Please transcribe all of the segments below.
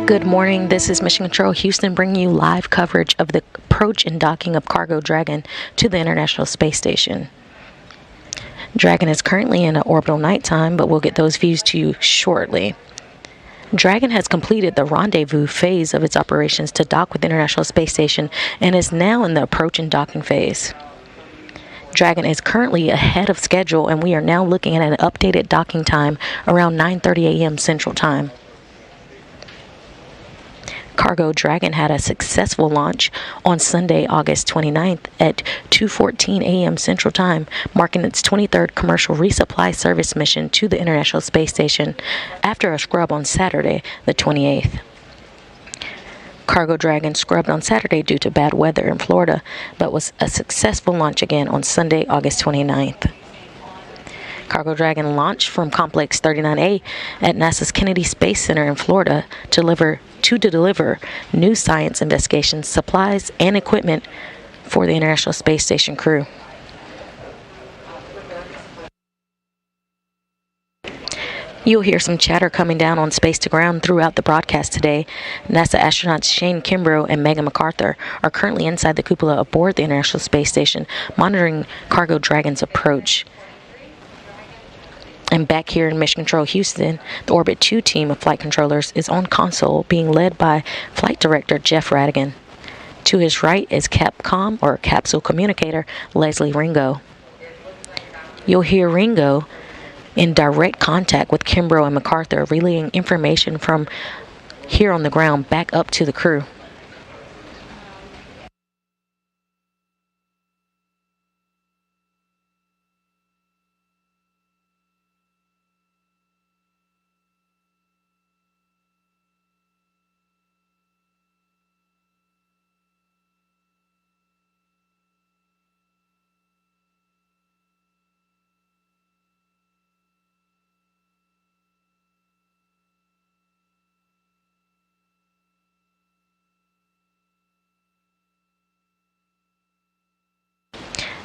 Good morning. This is Mission Control Houston bringing you live coverage of the approach and docking of Cargo Dragon to the International Space Station. Dragon is currently in an orbital nighttime, but we'll get those views to you shortly. Dragon has completed the rendezvous phase of its operations to dock with the International Space Station and is now in the approach and docking phase. Dragon is currently ahead of schedule, and we are now looking at an updated docking time around 9:30 a.m. Central Time. Cargo Dragon had a successful launch on Sunday, August 29th at 2:14 a.m. Central Time, marking its 23rd commercial resupply service mission to the International Space Station after a scrub on Saturday, the 28th. Cargo Dragon scrubbed on Saturday due to bad weather in Florida, but was a successful launch again on Sunday, August 29th. Cargo Dragon launched from Complex 39A at NASA's Kennedy Space Center in Florida to deliver new science investigations, supplies, and equipment for the International Space Station crew. You'll hear some chatter coming down on Space to Ground throughout the broadcast today. NASA astronauts Shane Kimbrough and Megan MacArthur are currently inside the cupola aboard the International Space Station, monitoring Cargo Dragon's approach. And back here in Mission Control Houston, the Orbit 2 team of flight controllers is on console, being led by Flight Director Jeff Radigan. To his right is Capcom, or Capsule Communicator, Leslie Ringo. You'll hear Ringo in direct contact with Kimbrough and MacArthur, relaying information from here on the ground back up to the crew.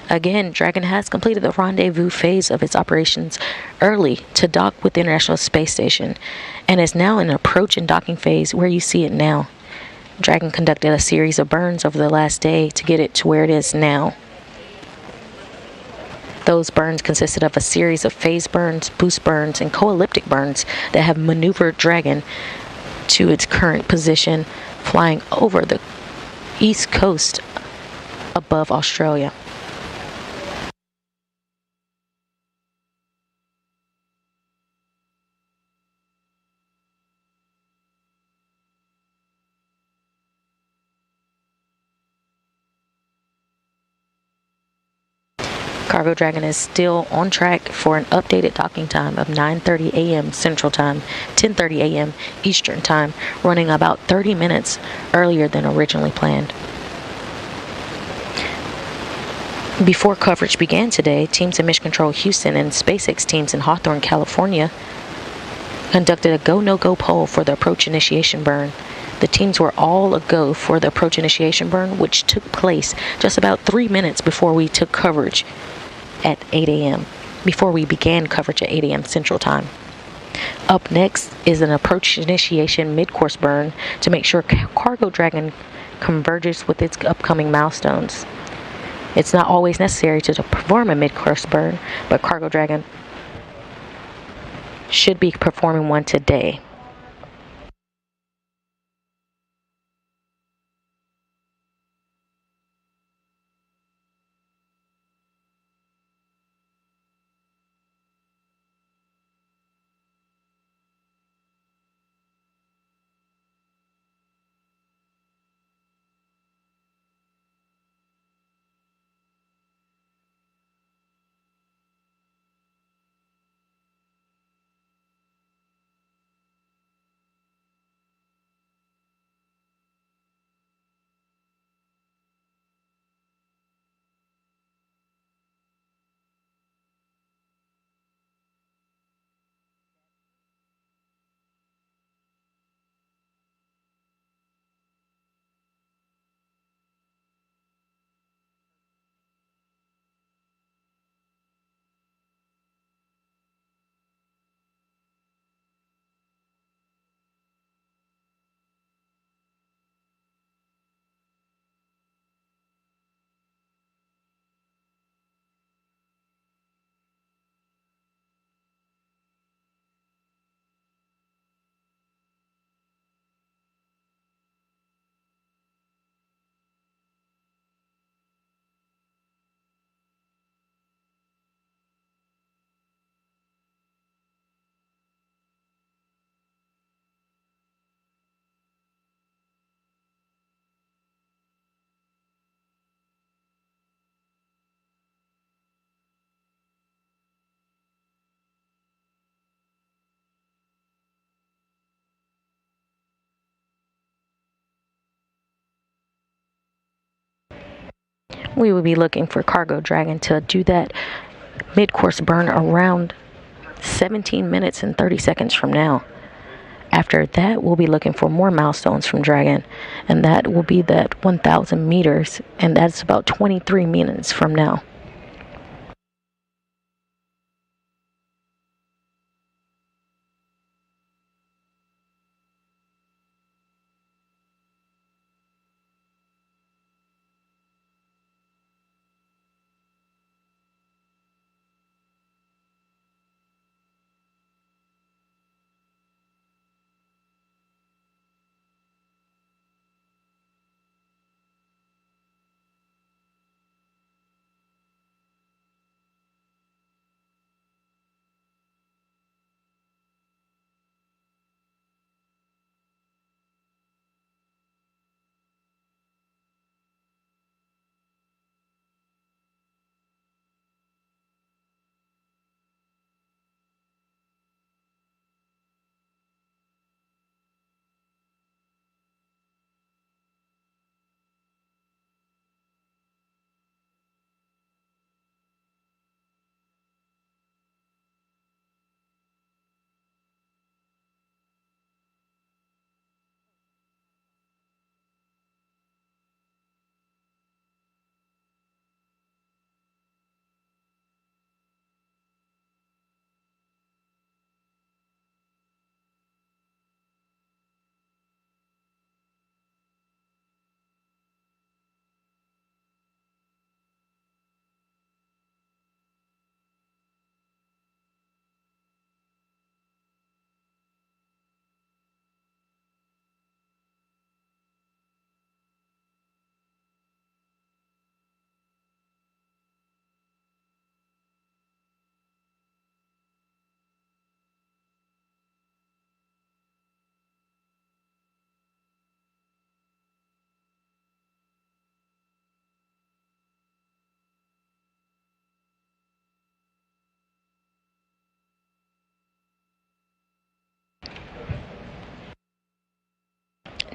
Again, Dragon has completed the rendezvous phase of its operations early to dock with the International Space Station and is now in an approach and docking phase where you see it now. Dragon conducted a series of burns over the last day to get it to where it is now. Those burns consisted of a series of phase burns, boost burns, and co-elliptic burns that have maneuvered Dragon to its current position, flying over the east coast above Australia. Cargo Dragon is still on track for an updated docking time of 9:30 a.m. Central Time, 10:30 a.m. Eastern Time, running about 30 minutes earlier than originally planned. Before coverage began today, teams in Mission Control Houston and SpaceX teams in Hawthorne, California, conducted a go-no-go poll for the approach initiation burn. The teams were all a go for the approach initiation burn, which took place just about 3 minutes before we took coverage at 8 a.m., before we began coverage at 8 a.m. Central Time. Up next is an approach initiation mid-course burn to make sure Cargo Dragon converges with its upcoming milestones. It's not always necessary to perform a mid-course burn, but Cargo Dragon should be performing one today. We will be looking for Cargo Dragon to do that mid-course burn around 17 minutes and 30 seconds from now. After that, we'll be looking for more milestones from Dragon, and that will be that 1,000 meters, and that's about 23 minutes from now.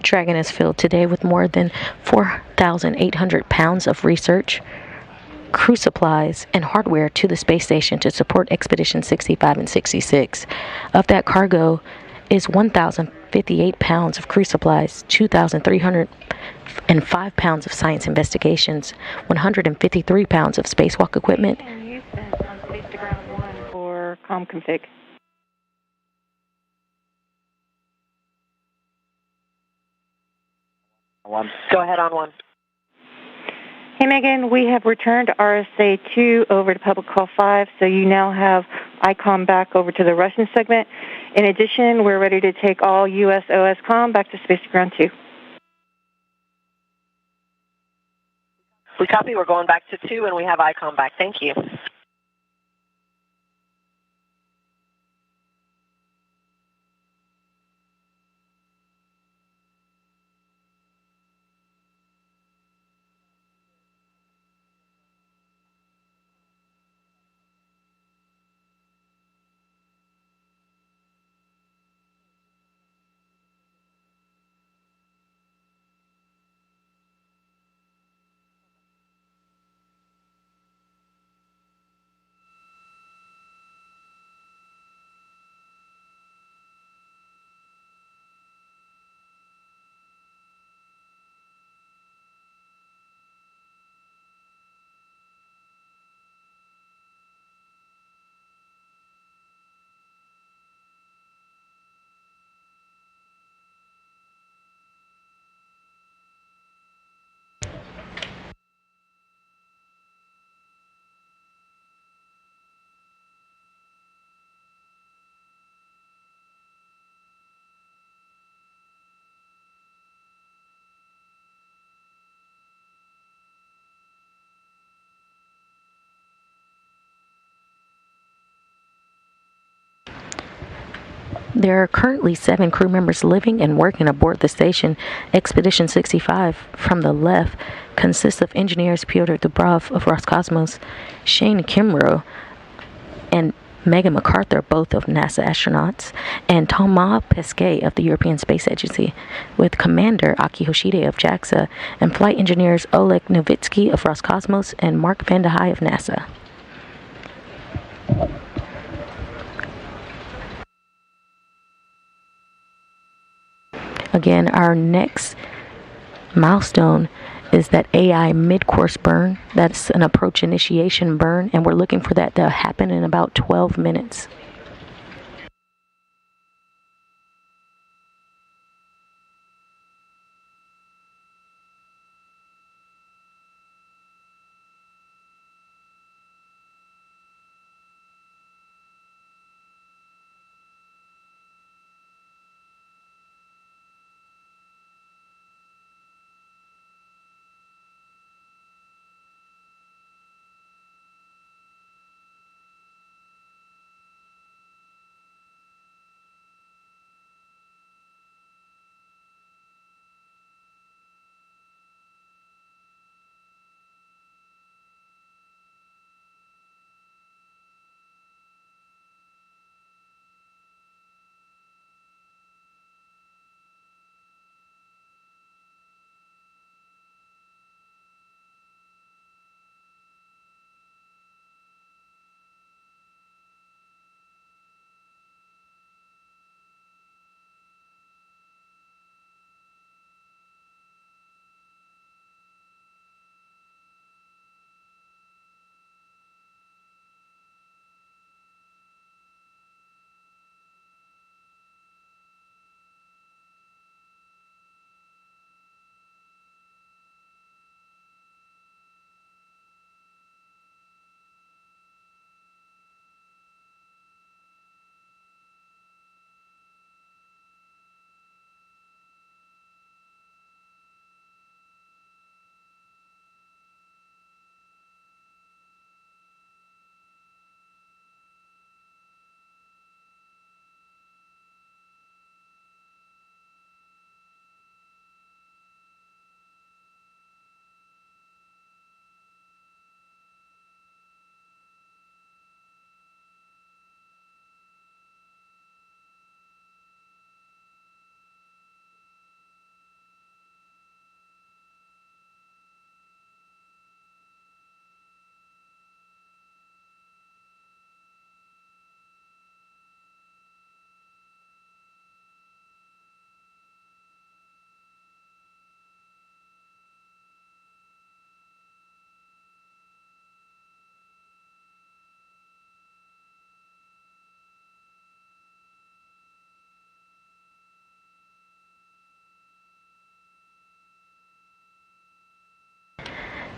Dragon is filled today with more than 4,800 pounds of research, crew supplies, and hardware to the space station to support Expedition 65 and 66. Of that cargo is 1,058 pounds of crew supplies, 2,305 pounds of science investigations, 153 pounds of spacewalk equipment. And use that on Space to Ground 1 for comm config. Go ahead on 1. Hey, Megan, we have returned RSA 2 over to public call 5, so you now have ICOM back over to the Russian segment. In addition, we're ready to take all US OS comm back to Space to Ground 2. We copy. We're going back to 2, and we have ICOM back. Thank you. There are currently 7 crew members living and working aboard the station. Expedition 65, from the left, consists of engineers Pyotr Dubrov of Roscosmos, Shane Kimbrough, and Megan McArthur, both of NASA astronauts, and Thomas Pesquet of the European Space Agency, with Commander Aki Hoshide of JAXA and flight engineers Oleg Novitsky of Roscosmos and Mark Vande Hei of NASA. Again, our next milestone is that AI mid-course burn. That's an approach initiation burn, and we're looking for that to happen in about 12 minutes.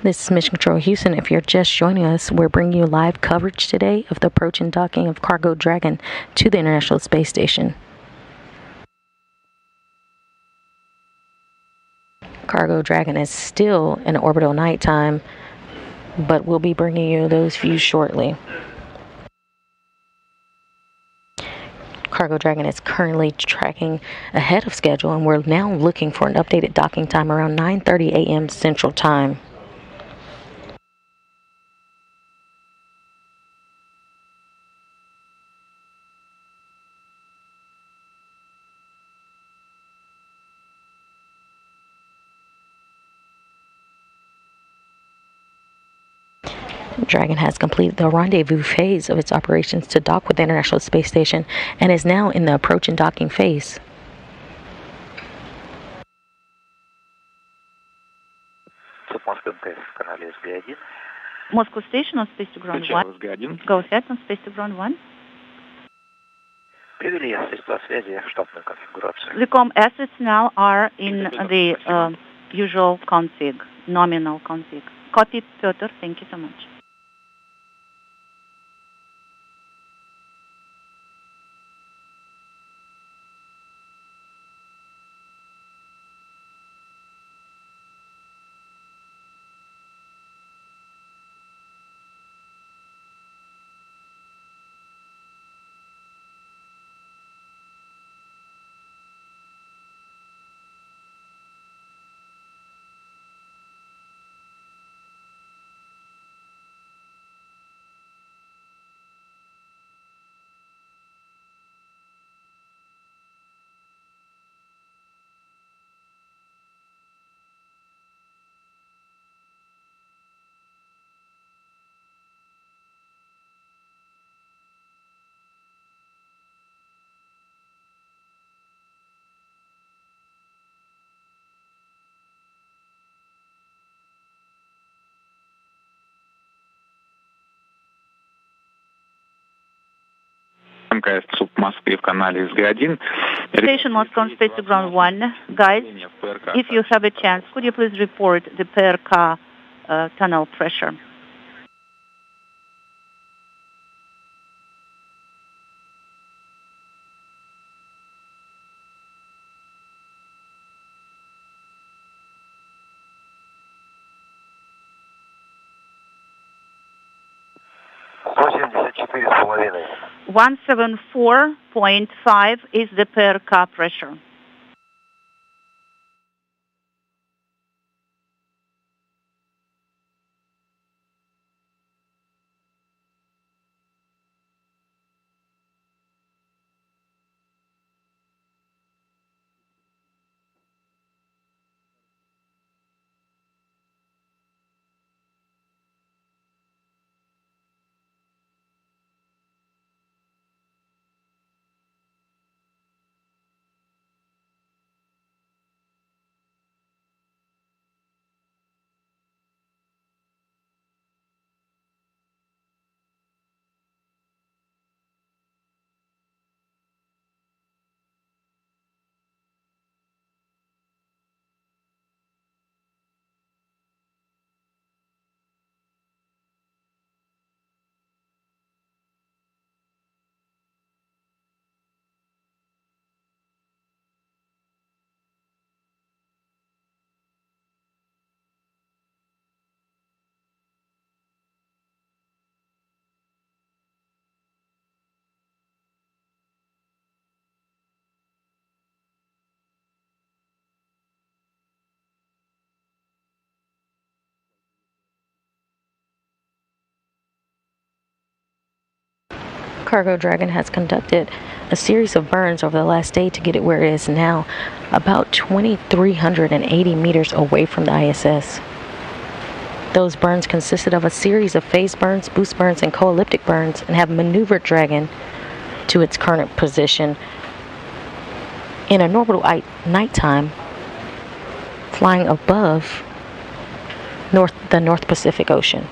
This is Mission Control Houston. If you're just joining us, we're bringing you live coverage today of the approach and docking of Cargo Dragon to the International Space Station. Cargo Dragon is still in orbital nighttime, but we'll be bringing you those views shortly. Cargo Dragon is currently tracking ahead of schedule, and we're now looking for an updated docking time around 9:30 a.m. Central Time. Dragon has completed the rendezvous phase of its operations to dock with the International Space Station and is now in the approach and docking phase. Moscow Station on Space to Ground 1. Go ahead on Space to Ground 1. The COM assets now are in the usual config, nominal config. Copy, Piotr. Thank you so much. Station Moscow on Space to Ground 1. Guys, if you have a chance, could you please report the PRK tunnel pressure? $174.5. 174.5 is the PRK pressure. Cargo Dragon has conducted a series of burns over the last day to get it where it is now, about 2,380 meters away from the ISS. Those burns consisted of a series of phase burns, boost burns, and co-elliptic burns, and have maneuvered Dragon to its current position in an orbital nighttime, flying above the North Pacific Ocean.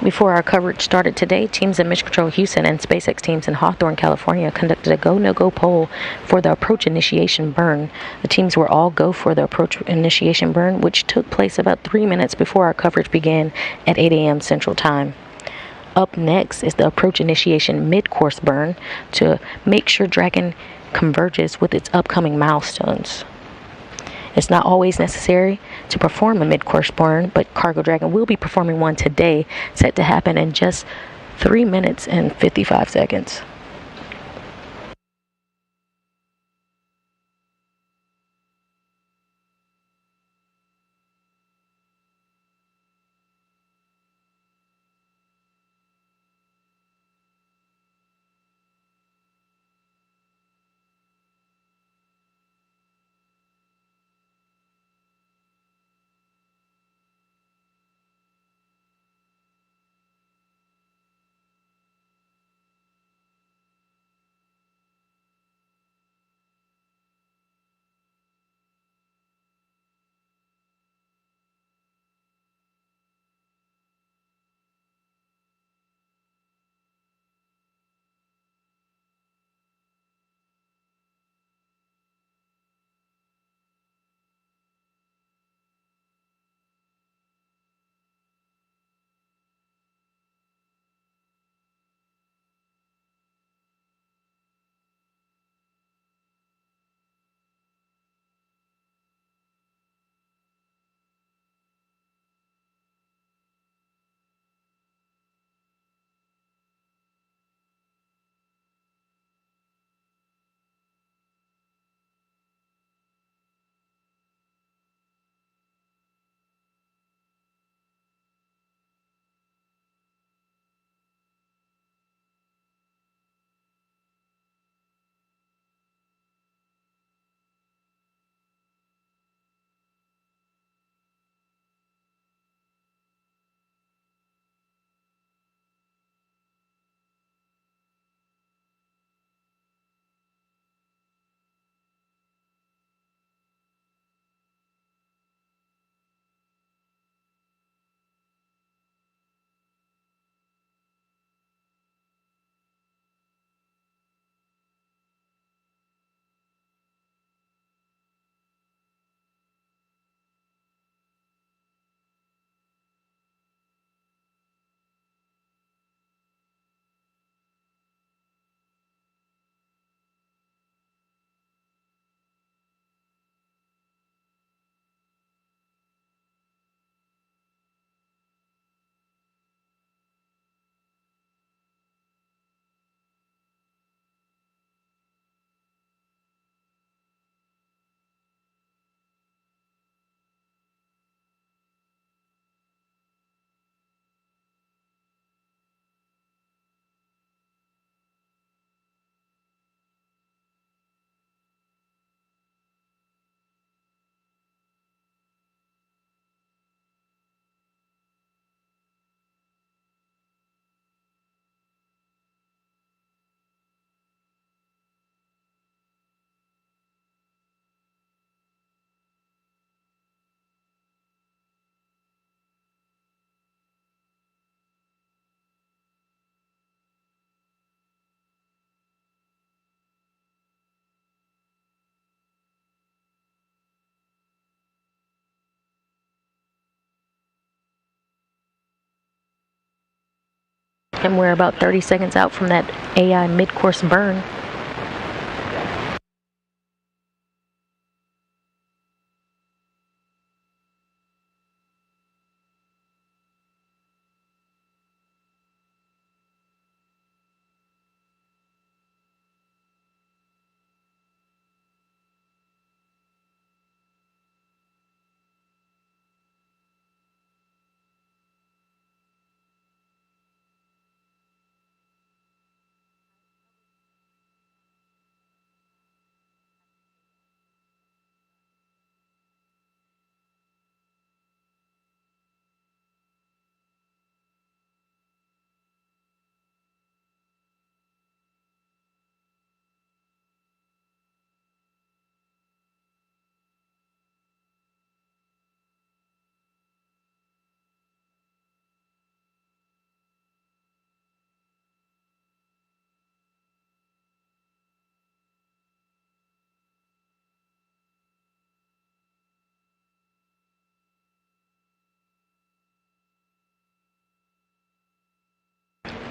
Before our coverage started today, teams in Mission Control Houston and SpaceX teams in Hawthorne, California conducted a go-no-go poll for the approach initiation burn. The teams were all go for the approach initiation burn, which took place about 3 minutes before our coverage began at 8 a.m. Central Time. Up next is the approach initiation mid-course burn to make sure Dragon converges with its upcoming milestones. It's not always necessary to perform a mid-course burn, but Cargo Dragon will be performing one today, set to happen in just 3 minutes and 55 seconds. And we're about 30 seconds out from that AI mid-course burn.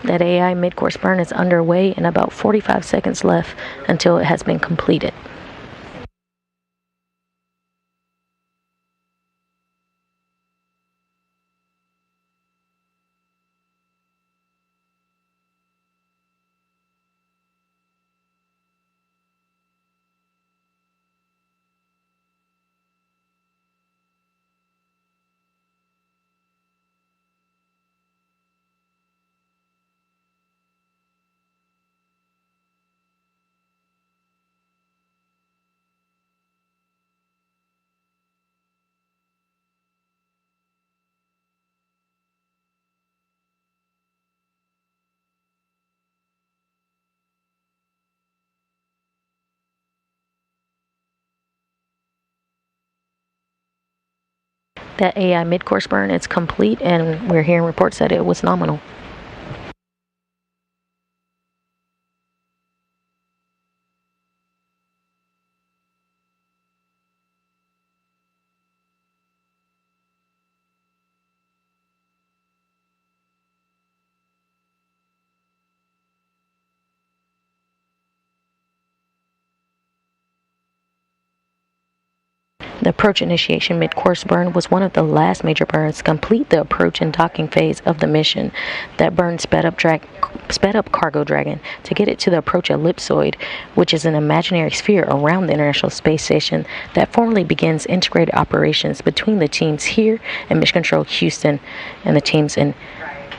That AI mid-course burn is underway and about 45 seconds left until it has been completed. That AI mid-course burn is complete, and we're hearing reports that it was nominal. The approach initiation mid-course burn was one of the last major burns to complete the approach and docking phase of the mission. That burn sped up Cargo Dragon to get it to the approach ellipsoid, which is an imaginary sphere around the International Space Station that formally begins integrated operations between the teams here in Mission Control Houston and the teams in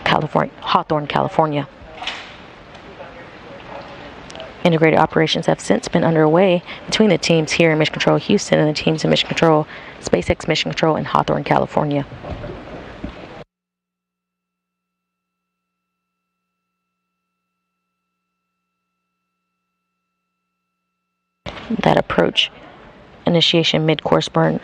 Hawthorne, California. Integrated operations have since been underway between the teams here in Mission Control Houston and the teams in Mission Control, SpaceX Mission Control in Hawthorne, California. That approach initiation mid-course burn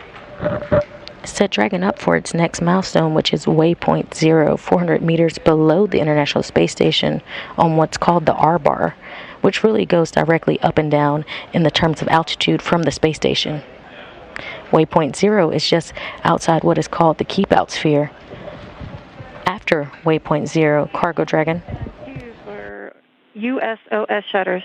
set Dragon up for its next milestone, which is waypoint 0, 400 meters below the International Space Station on what's called the R-bar, which really goes directly up and down in the terms of altitude from the space station. Waypoint 0 is just outside what is called the keep-out sphere. After waypoint 0, Cargo Dragon. For USOS shutters.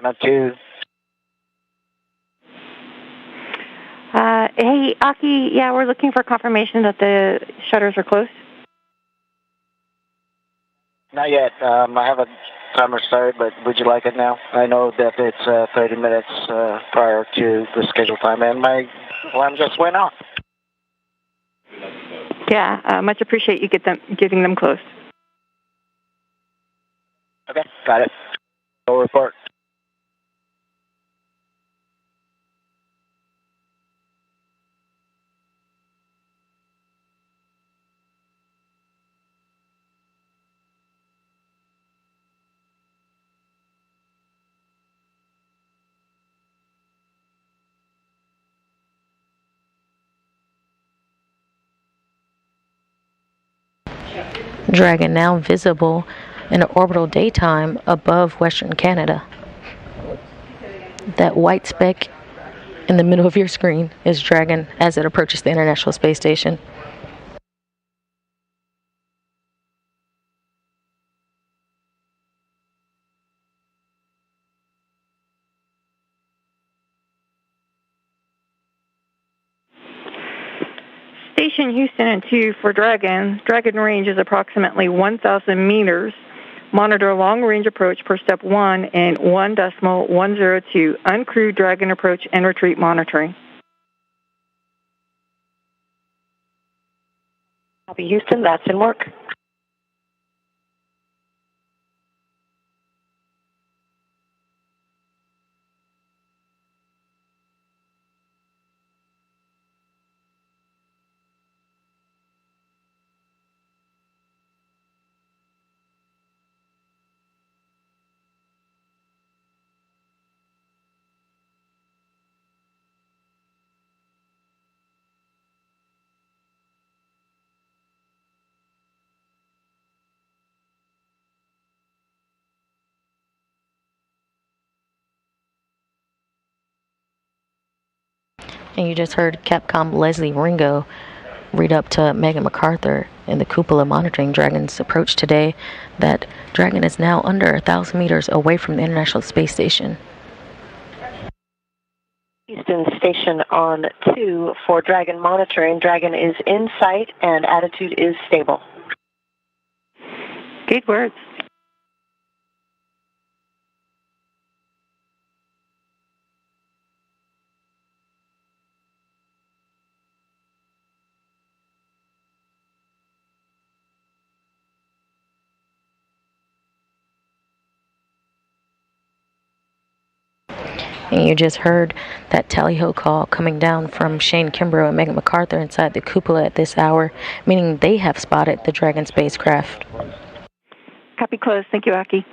Not two. Hey, Aki, yeah, we're looking for confirmation that the shutters are closed. Not yet. I have a timer started, but would you like it now? I know that it's 30 minutes prior to the scheduled time, and my alarm just went off. Yeah, much appreciate you getting them closed. Okay, got it. Full report. Dragon now visible in the orbital daytime above Western Canada. That white speck in the middle of your screen is Dragon as it approaches the International Space Station. Station Houston and 2 for Dragon. Dragon range is approximately 1,000 meters. Monitor long-range approach per step 1 and 1.102 uncrewed Dragon approach and retreat monitoring. Copy, Houston. That's in work. And you just heard Capcom Leslie Ringo read up to Megan MacArthur in the cupola monitoring Dragon's approach today that Dragon is now under 1,000 meters away from the International Space Station. Houston Station on 2 for Dragon monitoring. Dragon is in sight and attitude is stable. Good words. And you just heard that tally-ho call coming down from Shane Kimbrough and Megan MacArthur inside the cupola at this hour, meaning they have spotted the Dragon spacecraft. Copy close. Thank you, Aki.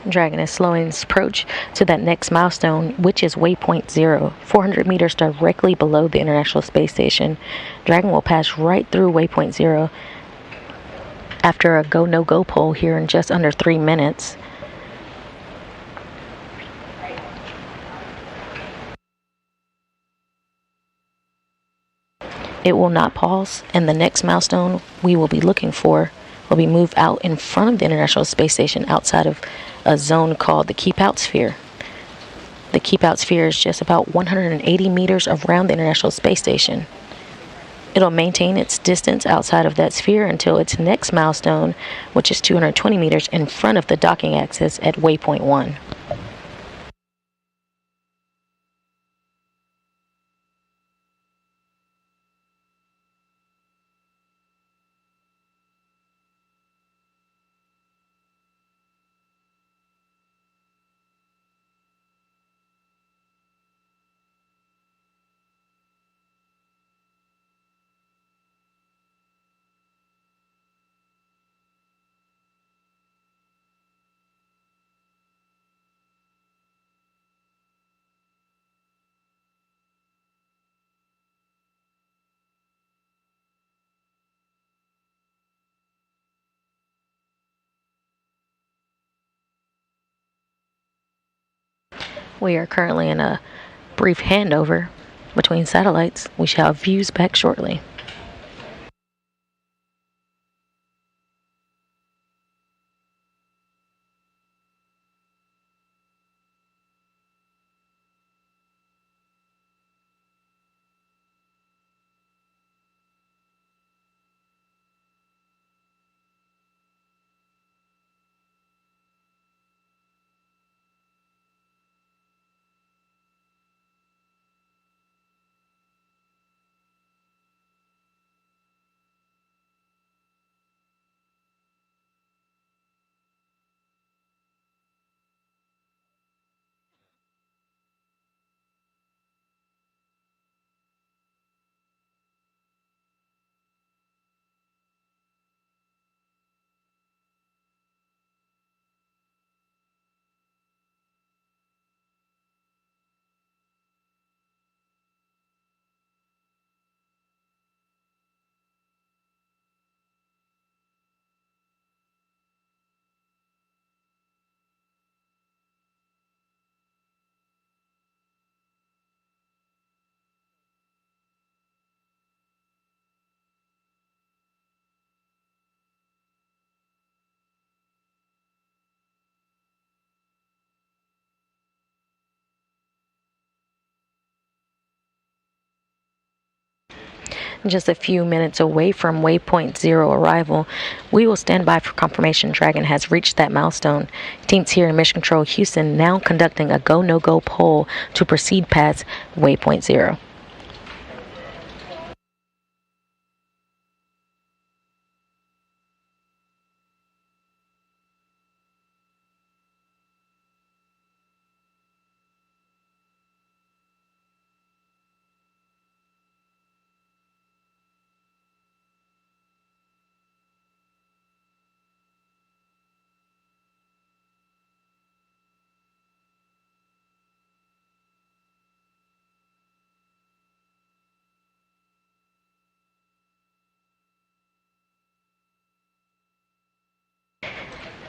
Dragon is slowing its approach to that next milestone, which is waypoint 0, 400 meters directly below the International Space Station. Dragon will pass right through waypoint 0 after a go, no-go poll here in just under 3 minutes. It will not pause, and the next milestone we will be looking for will be moved out in front of the International Space Station outside of a zone called the Keep Out Sphere. The Keep Out Sphere is just about 180 meters around the International Space Station. It'll maintain its distance outside of that sphere until its next milestone, which is 220 meters in front of the docking axis at waypoint 1. We are currently in a brief handover between satellites. We shall have views back shortly. just a few minutes away from waypoint 0 arrival. We will stand by for confirmation Dragon has reached that milestone. Teams here in Mission Control Houston now conducting a go-no-go poll to proceed past waypoint 0.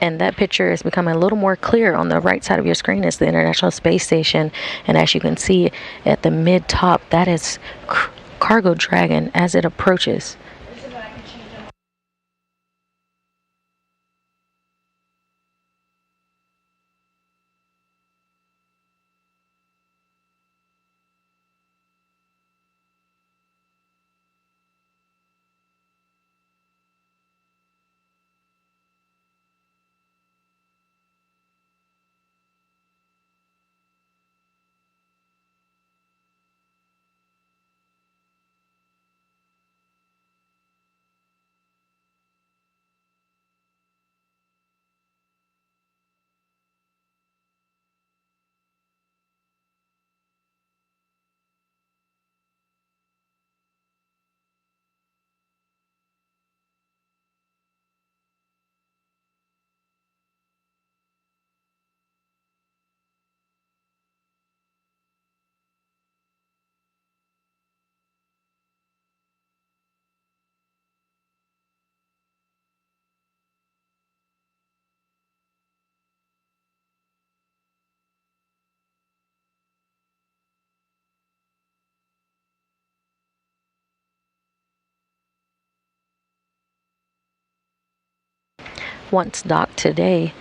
And that picture is becoming a little more clear. On the right side of your screen is the International Space Station, and as you can see at the mid top, that is Cargo Dragon as it approaches. Once docked today,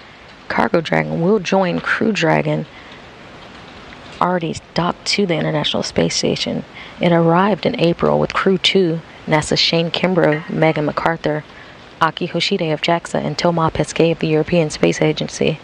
Cargo Dragon will join Crew Dragon, already docked to the International Space Station. It arrived in April with Crew 2, NASA's Shane Kimbrough, Megan McArthur, Aki Hoshide of JAXA, and Thomas Pesquet of the European Space Agency.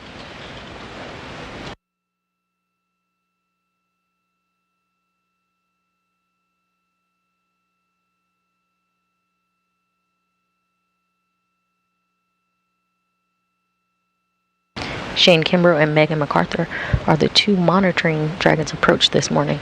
Shane Kimbrough and Megan McArthur are the two monitoring Dragon's approach this morning.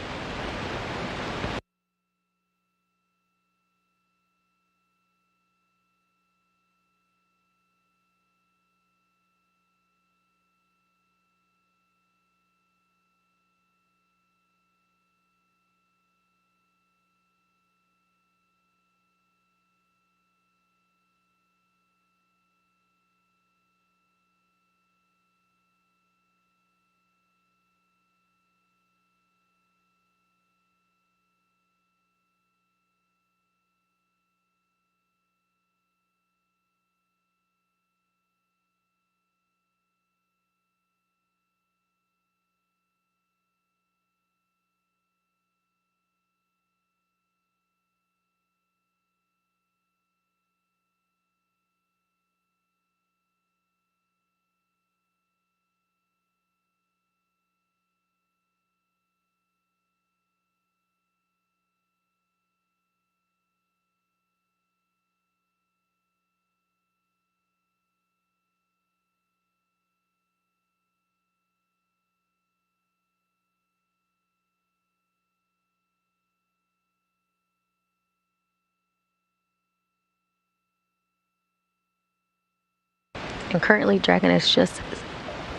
And currently Dragon is just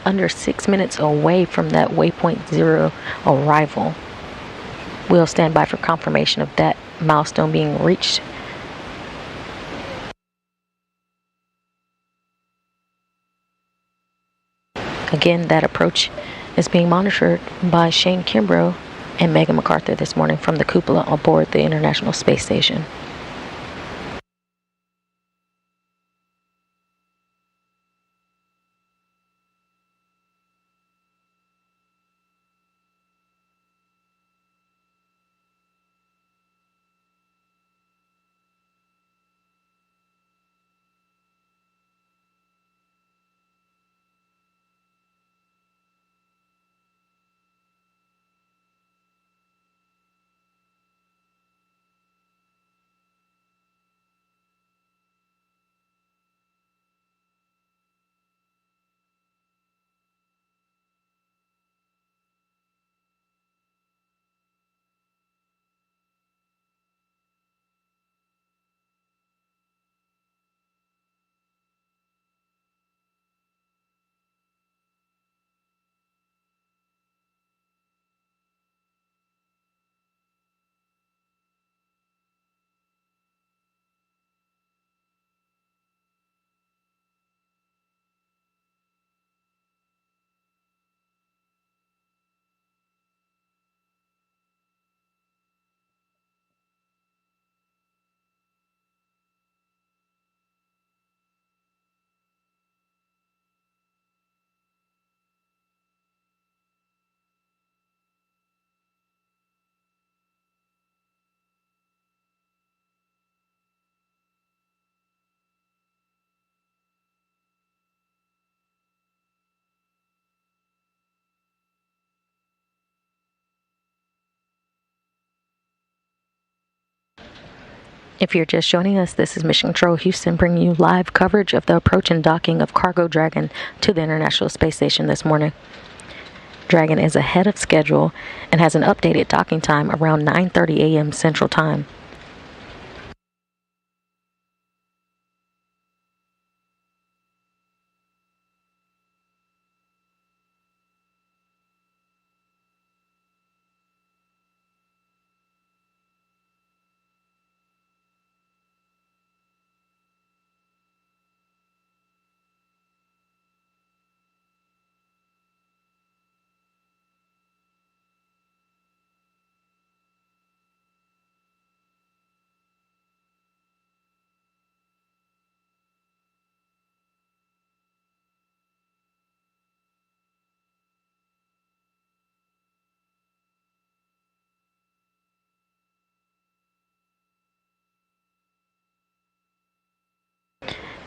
under 6 minutes away from that waypoint 0 arrival. We'll stand by for confirmation of that milestone being reached. Again, that approach is being monitored by Shane Kimbrough and Megan McArthur this morning from the cupola aboard the International Space Station. If you're just joining us, this is Mission Control Houston bringing you live coverage of the approach and docking of Cargo Dragon to the International Space Station this morning. Dragon is ahead of schedule and has an updated docking time around 9:30 a.m. Central Time.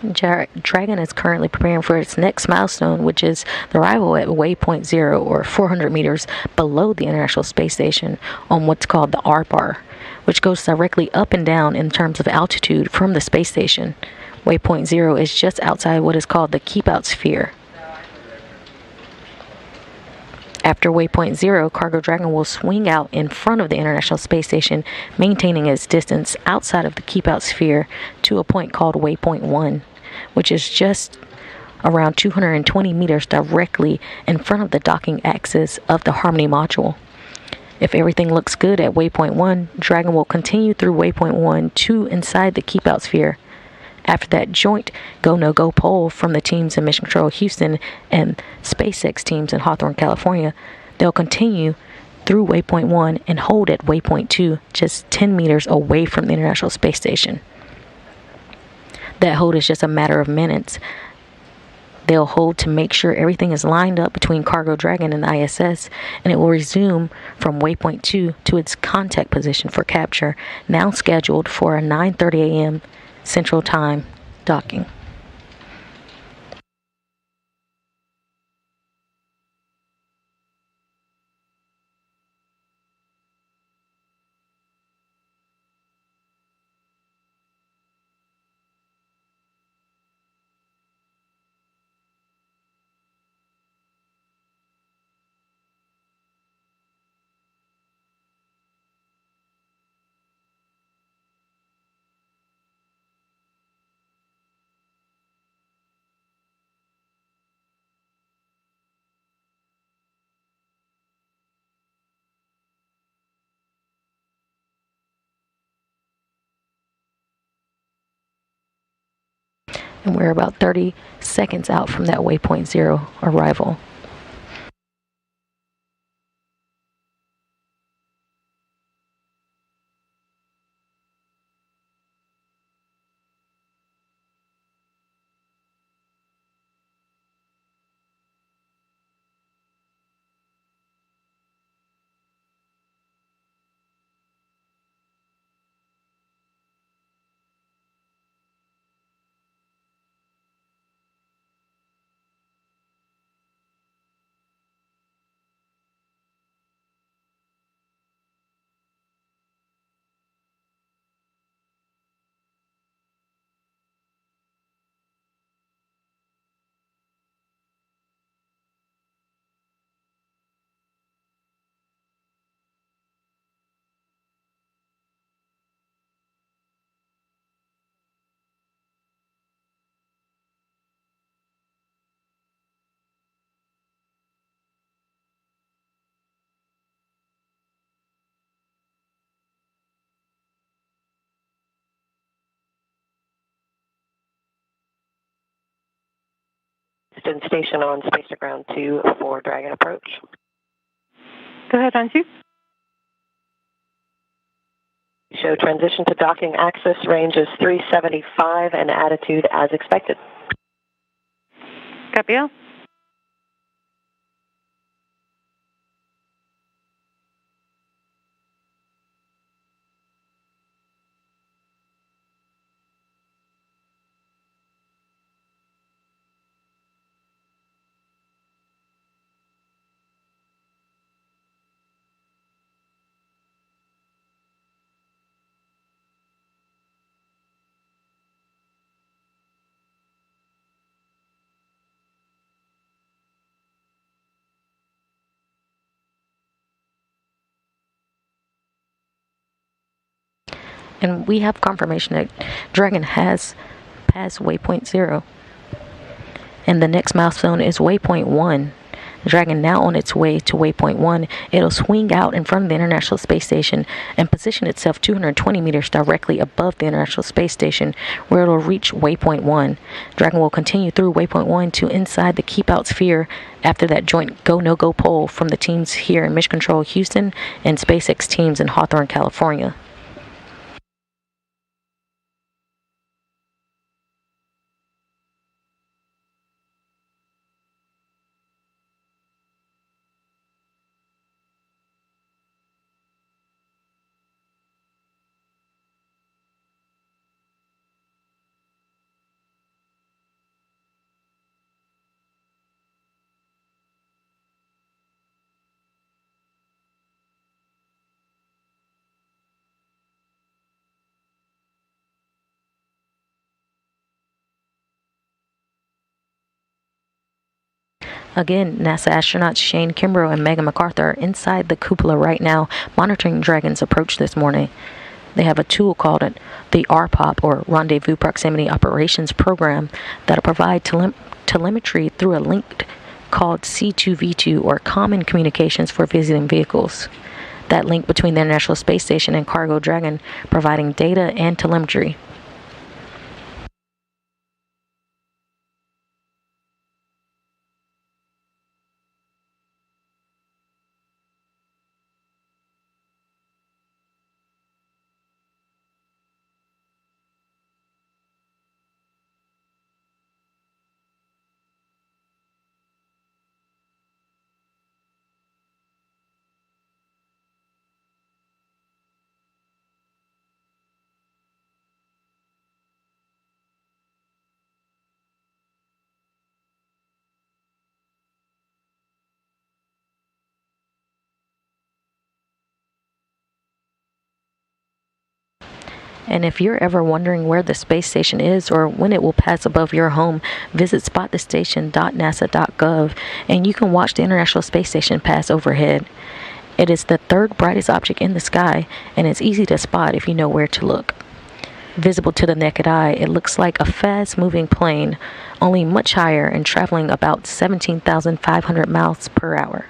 Dragon is currently preparing for its next milestone, which is the arrival at waypoint 0, or 400 meters below the International Space Station, on what's called the R bar, which goes directly up and down in terms of altitude from the space station. Waypoint 0 is just outside what is called the keep-out sphere. After waypoint 0, Cargo Dragon will swing out in front of the International Space Station, maintaining its distance outside of the keep-out sphere to a point called waypoint 1, which is just around 220 meters directly in front of the docking axis of the Harmony module. If everything looks good at waypoint 1, Dragon will continue through waypoint 1 to inside the keep-out sphere. After that joint go-no-go poll from the teams in Mission Control Houston and SpaceX teams in Hawthorne, California, they'll continue through waypoint 1 and hold at waypoint 2, just 10 meters away from the International Space Station. That hold is just a matter of minutes. They'll hold to make sure everything is lined up between Cargo Dragon and the ISS, and it will resume from waypoint 2 to its contact position for capture, now scheduled for a 9:30 a.m. Central Time docking. And we're about 30 seconds out from that waypoint 0 arrival. Station on Space to Ground 2 for Dragon approach. Go ahead, Anju. Show transition to docking axis, range is 375 and attitude as expected. Copy all. And we have confirmation that Dragon has passed waypoint 0. And the next milestone is waypoint 1. Dragon now on its way to waypoint 1. It'll swing out in front of the International Space Station and position itself 220 meters directly above the International Space Station, where it'll reach waypoint 1. Dragon will continue through waypoint 1 to inside the Keep Out Sphere after that joint go-no-go poll from the teams here in Mission Control Houston and SpaceX teams in Hawthorne, California. Again, NASA astronauts Shane Kimbrough and Megan McArthur are inside the cupola right now, monitoring Dragon's approach this morning. They have a tool called the RPOP, or Rendezvous Proximity Operations Program, that'll provide telemetry through a link called C2V2, or Common Communications for Visiting Vehicles. That link between the International Space Station and Cargo Dragon, providing data and telemetry. And if you're ever wondering where the space station is or when it will pass above your home, visit spotthestation.nasa.gov and you can watch the International Space Station pass overhead. It is the third brightest object in the sky, and it's easy to spot if you know where to look. Visible to the naked eye, it looks like a fast-moving plane, only much higher and traveling about 17,500 miles per hour.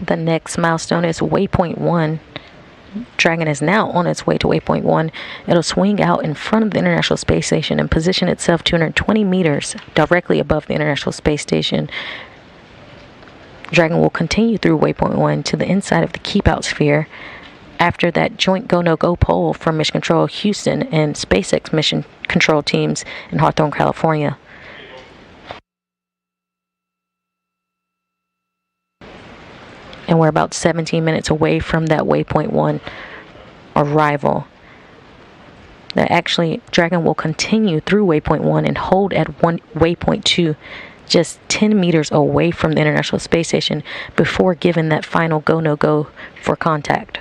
The next milestone is waypoint 1. Dragon is now on its way to waypoint 1. It'll swing out in front of the International Space Station and position itself 220 meters directly above the International Space Station. Dragon will continue through waypoint 1 to the inside of the Keep Out sphere. After that joint go-no-go poll from Mission Control Houston and SpaceX Mission Control teams in Hawthorne, California. And we're about 17 minutes away from that waypoint 1 arrival. That actually, Dragon will continue through waypoint 1 and hold at waypoint 2, just 10 meters away from the International Space Station before giving that final go-no-go for contact.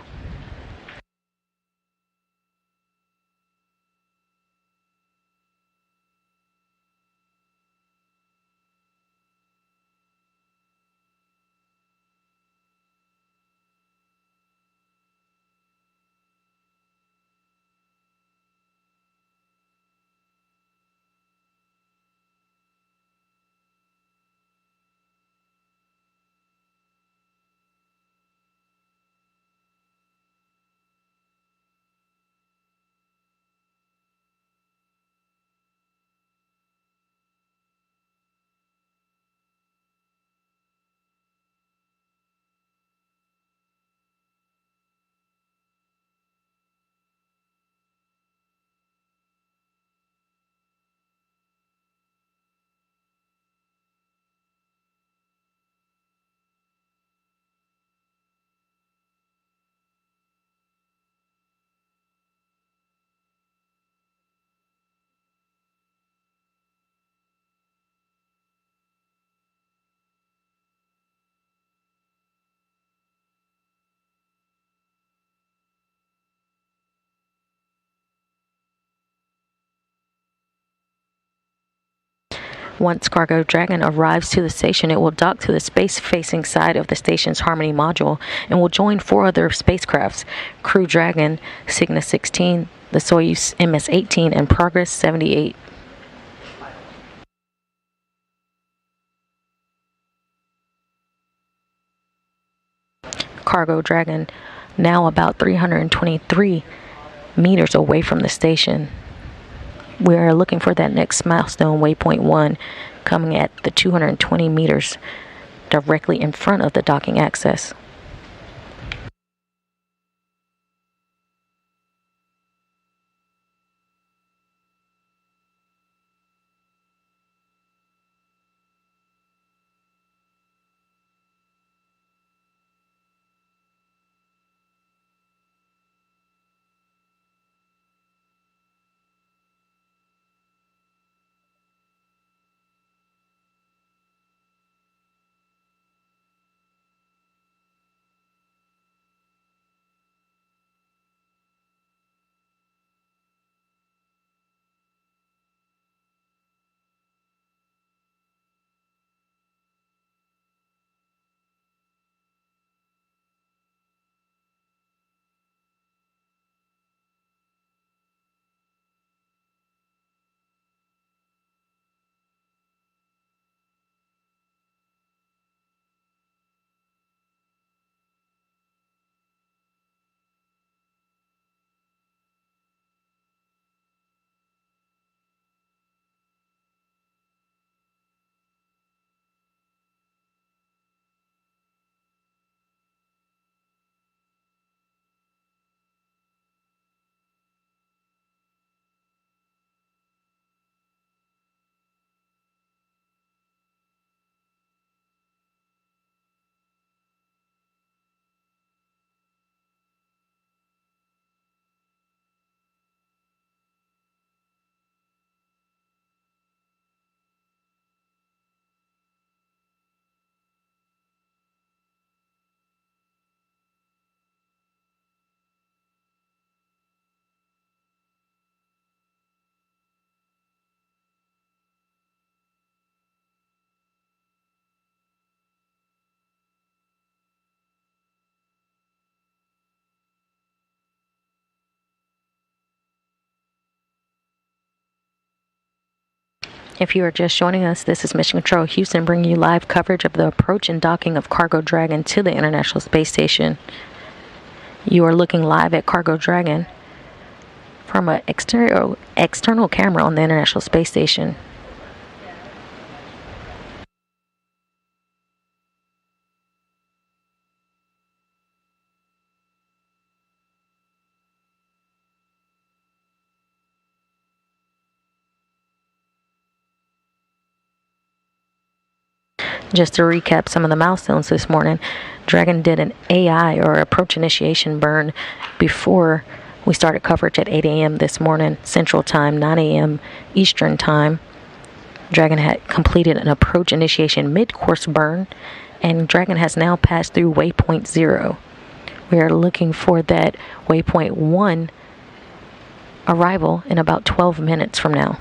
Once Cargo Dragon arrives to the station, it will dock to the space-facing side of the station's Harmony module and will join 4 other spacecrafts: Crew Dragon, Cygnus 16, the Soyuz MS-18, and Progress 78. Cargo Dragon, now about 323 meters away from the station. We are looking for that next milestone, waypoint 1, coming at the 220 meters directly in front of the docking access. If you are just joining us, this is Mission Control Houston bringing you live coverage of the approach and docking of Cargo Dragon to the International Space Station. You are looking live at Cargo Dragon from an external camera on the International Space Station. Just to recap some of the milestones this morning, Dragon did an AI or approach initiation burn before we started coverage at 8 a.m. this morning, Central Time, 9 a.m. Eastern Time. Dragon had completed an approach initiation mid-course burn, and Dragon has now passed through waypoint 0. We are looking for that waypoint 1 arrival in about 12 minutes from now.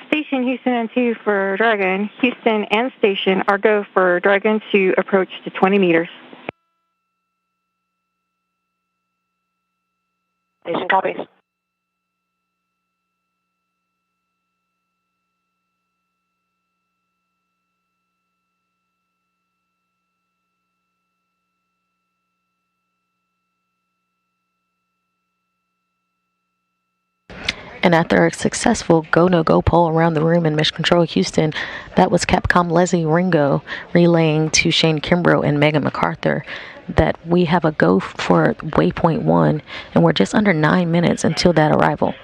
Station Houston and 2 for Dragon. Houston and Station are go for Dragon to approach to 20 meters. Station copies. And after a successful go-no-go poll around the room in Mission Control Houston, that was Capcom Leslie Ringo relaying to Shane Kimbrough and Megan MacArthur that we have a go for waypoint 1, and we're just under 9 minutes until that arrival.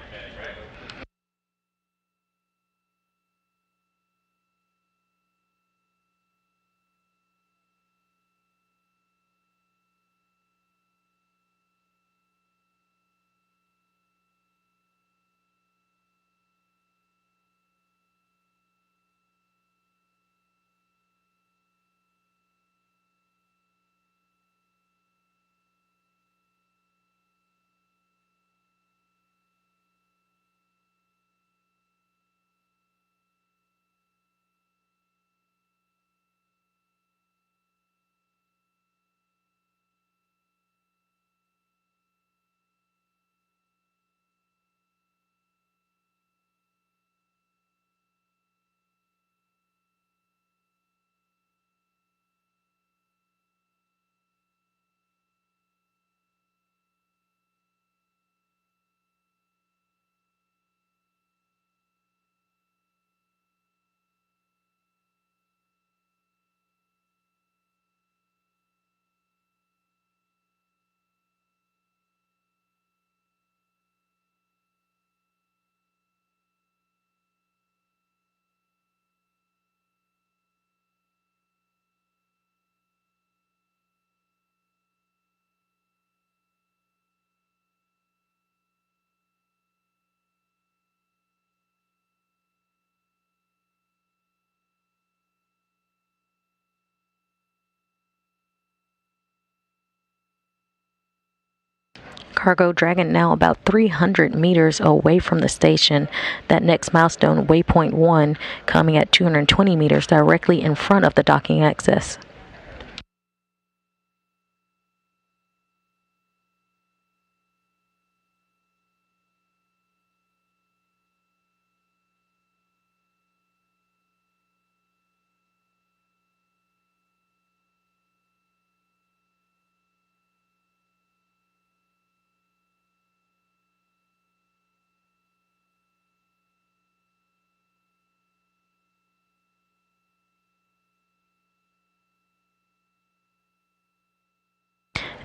Cargo Dragon now about 300 meters away from the station. That next milestone, waypoint 1, coming at 220 meters directly in front of the docking access.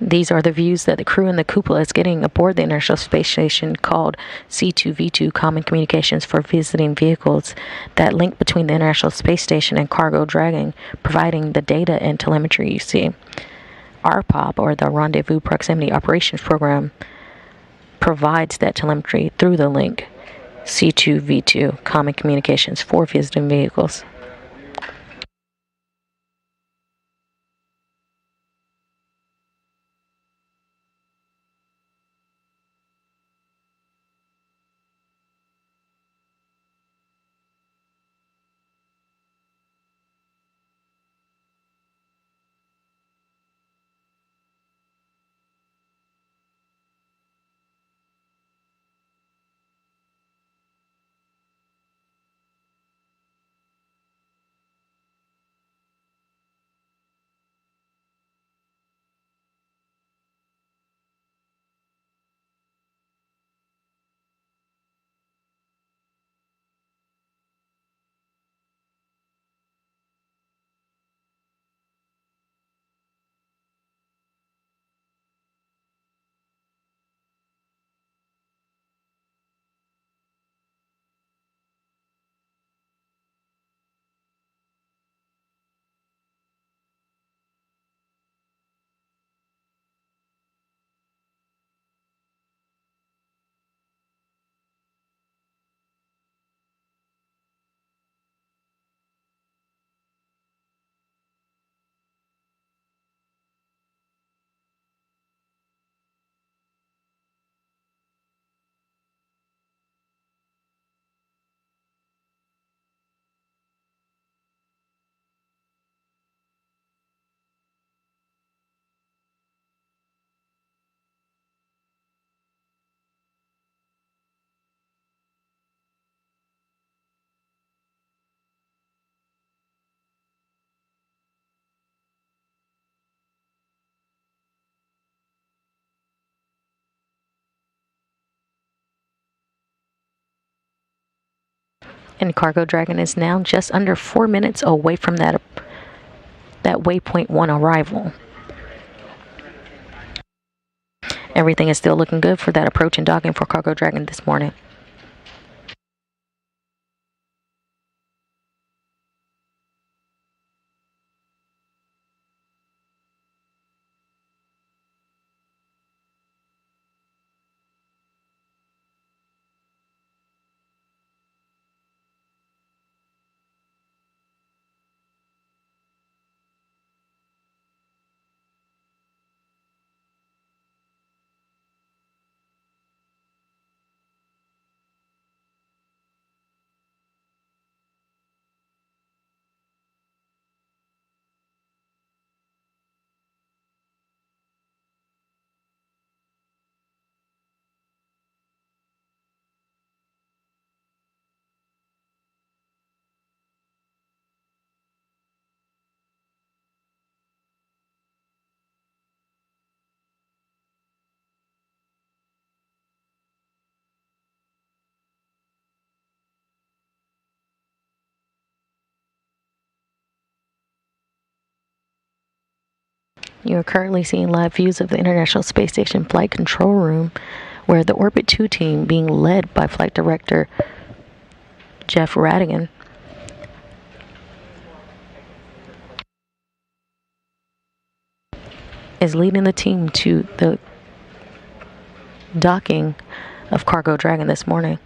These are the views that the crew in the cupola is getting aboard the International Space Station, called C2V2 Common Communications for Visiting Vehicles, that link between the International Space Station and Cargo Dragon, providing the data and telemetry you see. RPOP, or the Rendezvous Proximity Operations Program, provides that telemetry through the link C2V2 Common Communications for Visiting Vehicles. And Cargo Dragon is now just under 4 minutes away from that waypoint 1 arrival. Everything is still looking good for that approach and docking for Cargo Dragon this morning. You are currently seeing live views of the International Space Station Flight Control Room, where the Orbit 2 team, being led by Flight Director Jeff Radigan, is leading the team to the docking of Cargo Dragon this morning.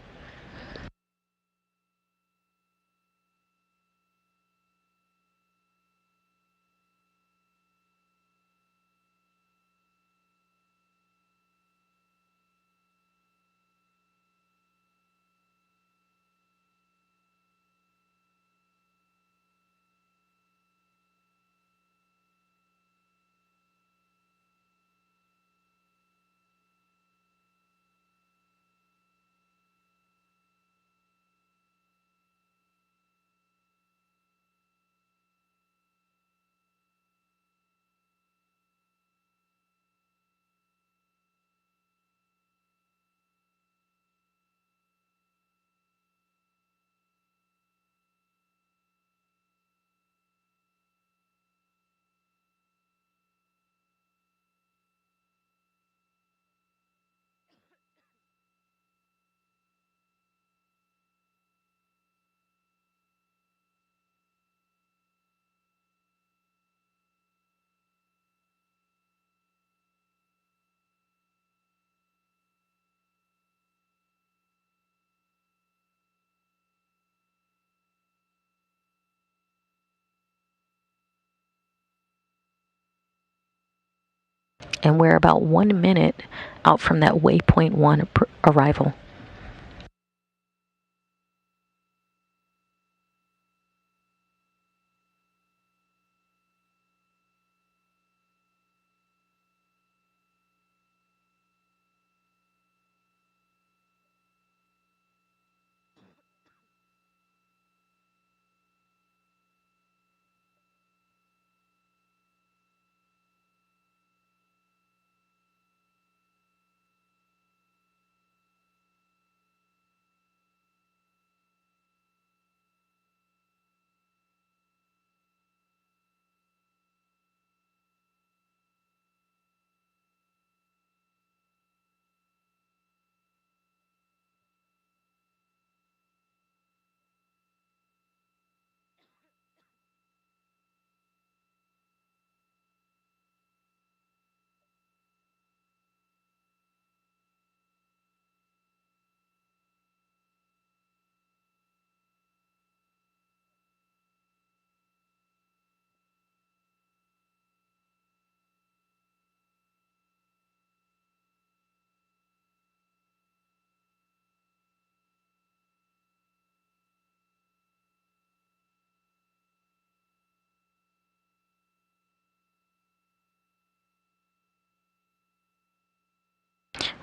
and we're about 1 minute out from that waypoint 1 arrival.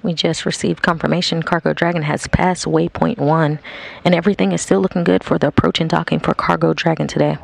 We just received confirmation Cargo Dragon has passed waypoint 1, and everything is still looking good for the approach and docking for Cargo Dragon today.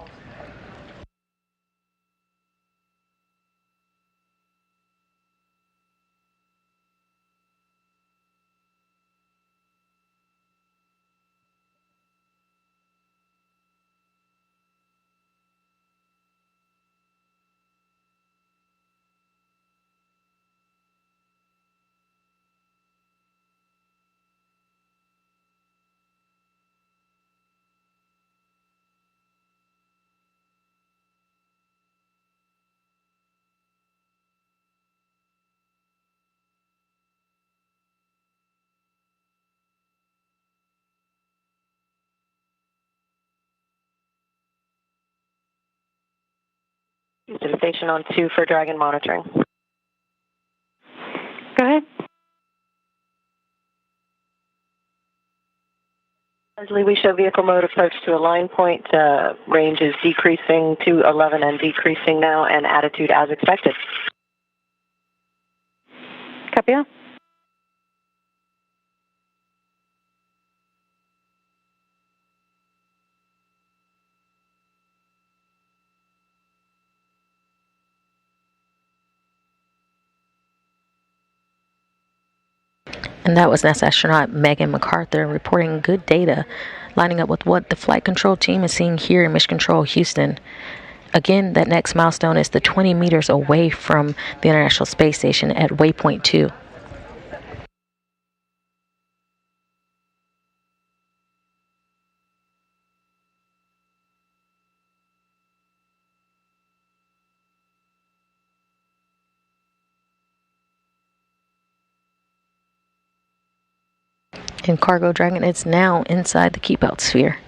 Houston Station on 2 for Dragon monitoring. Go ahead. Leslie, we show vehicle mode approach to align point. Range is decreasing to 11 and decreasing now, and attitude as expected. Copy all. And that was NASA astronaut Megan MacArthur reporting good data, lining up with what the flight control team is seeing here in Mission Control Houston. Again, that next milestone is the 20 meters away from the International Space Station at waypoint 2. In Cargo Dragon, it's now inside the keep out sphere.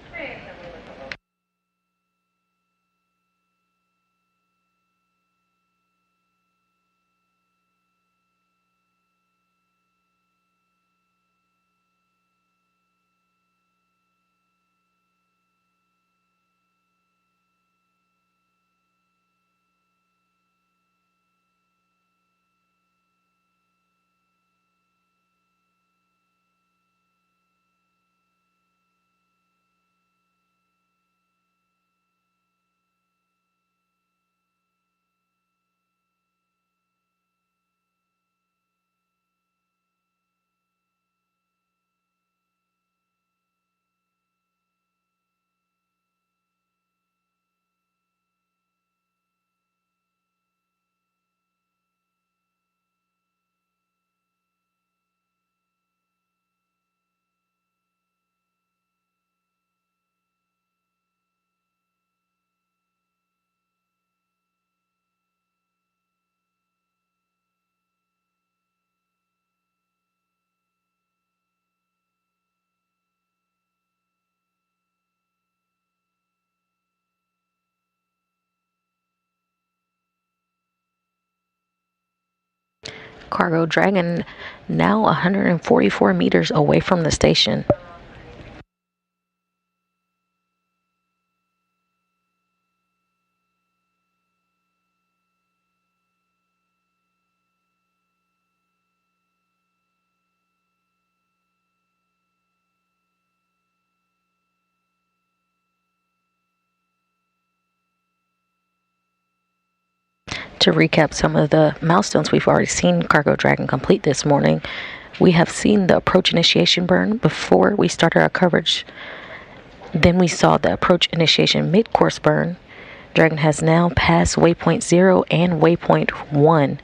Cargo Dragon now 144 meters away from the station. To recap some of the milestones we've already seen Cargo Dragon complete this morning, we have seen the approach initiation burn before we started our coverage. Then we saw the approach initiation mid-course burn. Dragon has now passed waypoint 0 and waypoint 1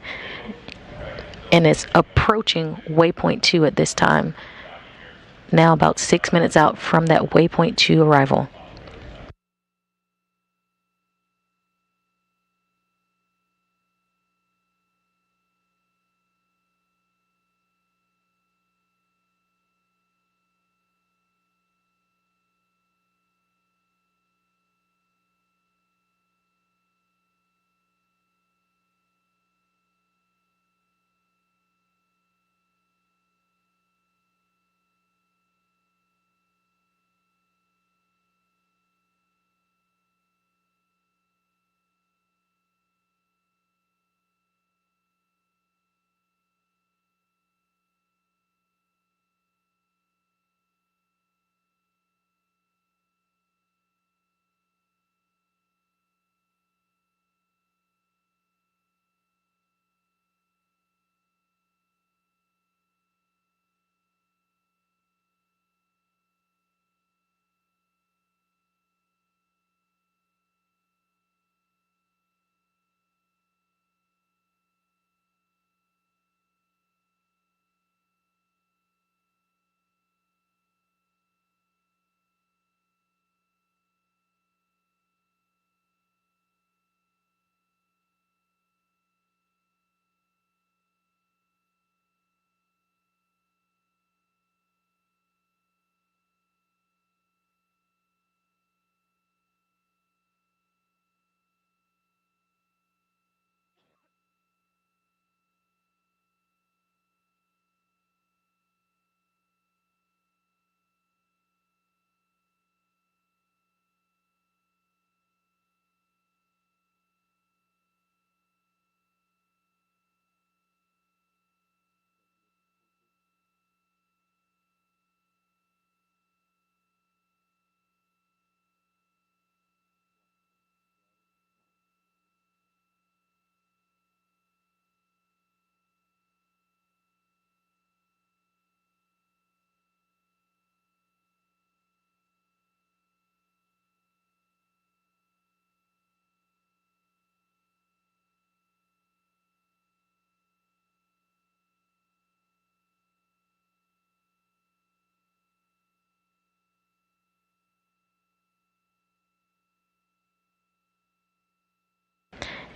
and is approaching waypoint 2 at this time, now about 6 minutes out from that waypoint 2 arrival.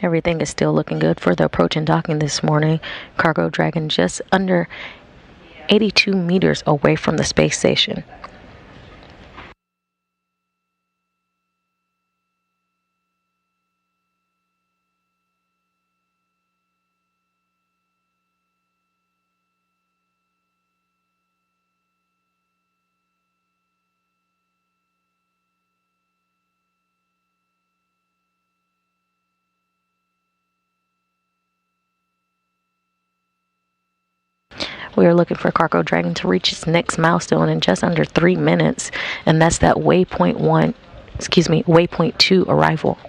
Everything is still looking good for the approach and docking this morning. Cargo Dragon just under 82 meters away from the space station. We are looking for Cargo Dragon to reach its next milestone in just under 3 minutes, and that's that waypoint 2 arrival.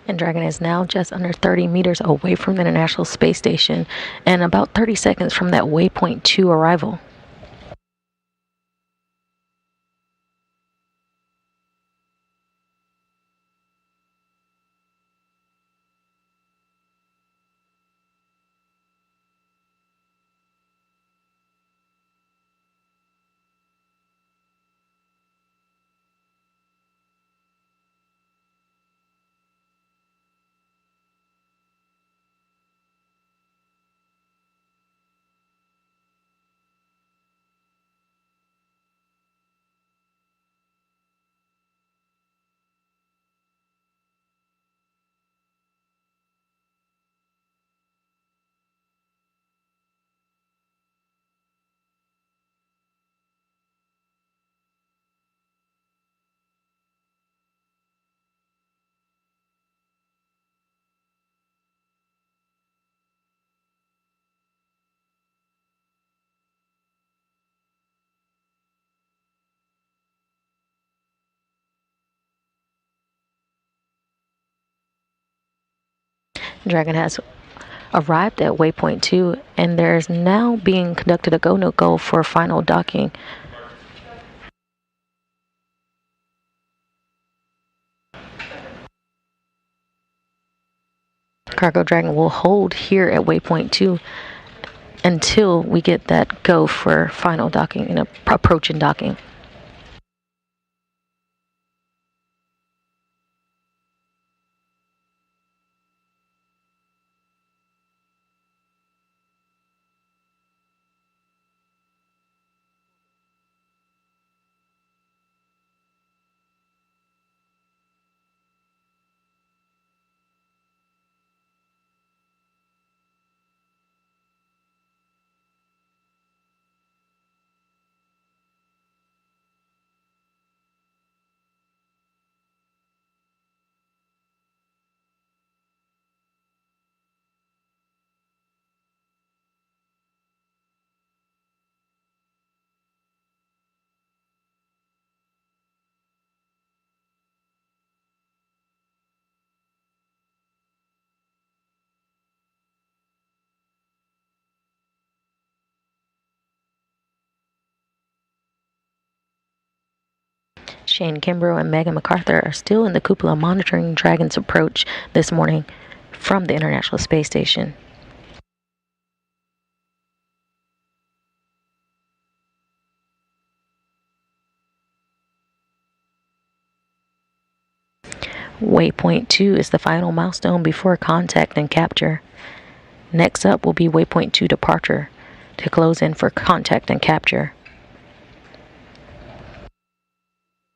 And Dragon is now just under 30 meters away from the International Space Station and about 30 seconds from that waypoint 2 arrival. Dragon has arrived at waypoint 2 and there's now being conducted a go-no-go for final docking. Cargo Dragon will hold here at waypoint 2 until we get that go for final docking and approach and docking. Shane Kimbrough and Megan MacArthur are still in the cupola monitoring Dragon's approach this morning from the International Space Station. Waypoint 2 is the final milestone before contact and capture. Next up will be waypoint 2 departure to close in for contact and capture.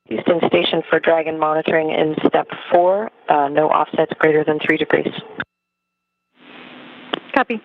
Houston Station for Dragon monitoring in step 4, no offsets greater than 3 degrees. Copy.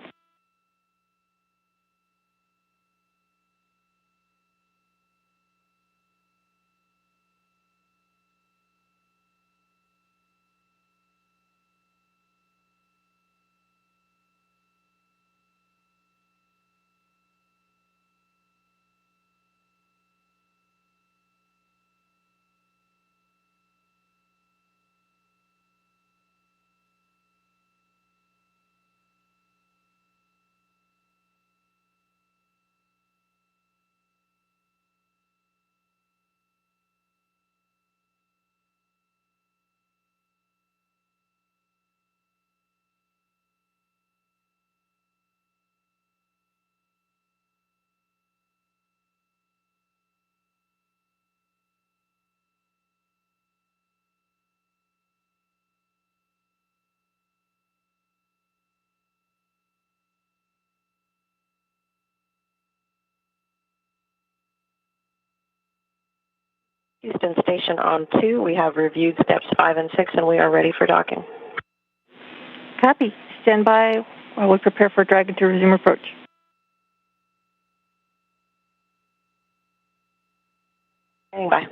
Houston Station on 2, we have reviewed steps 5 and 6, and we are ready for docking. Copy. Stand by while we prepare for Dragon to resume approach. Standing by.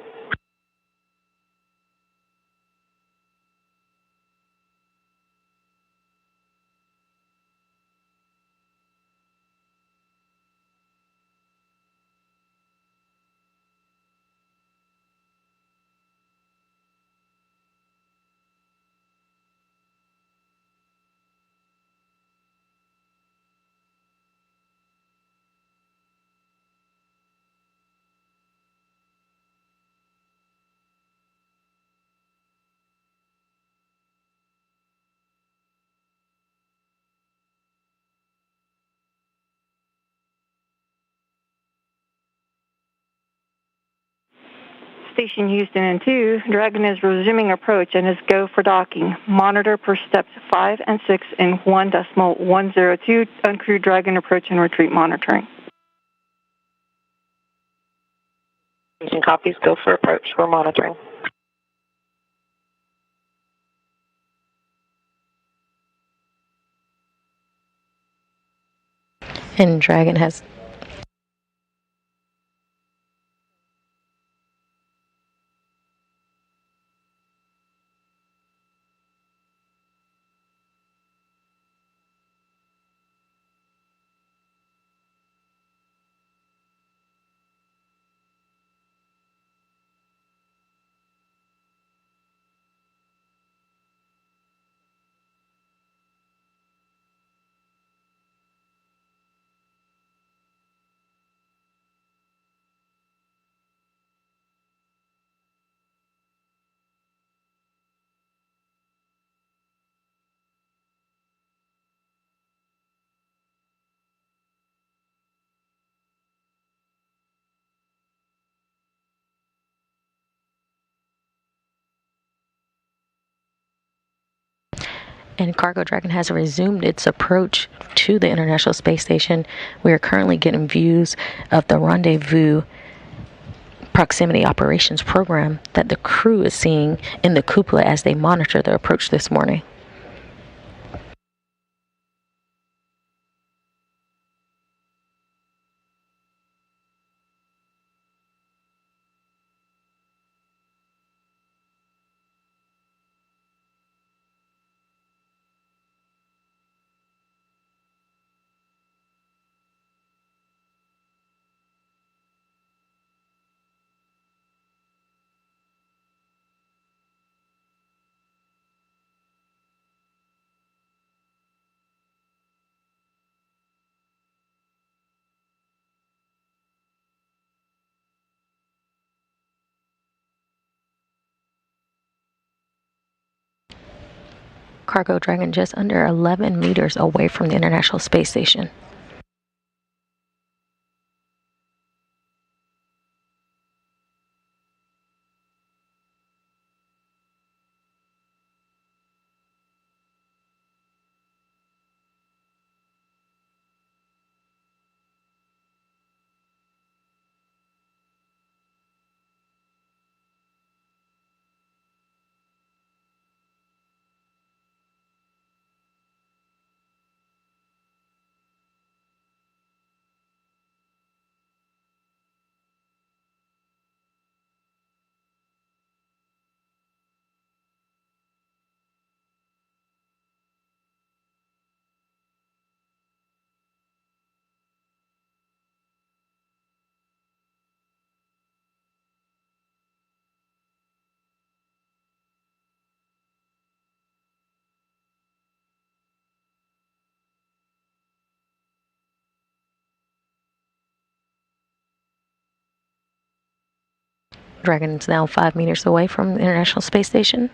Station Houston and 2, Dragon is resuming approach and is go for docking. Monitor per steps 5 and 6 in 1.102 uncrewed Dragon approach and retreat monitoring. Station copies, go for approach. We're monitoring. And Dragon has... And Cargo Dragon has resumed its approach to the International Space Station. We are currently getting views of the rendezvous proximity operations program that the crew is seeing in the cupola as they monitor the approach this morning. Cargo Dragon just under 11 meters away from the International Space Station. Dragon is now 5 meters away from the International Space Station.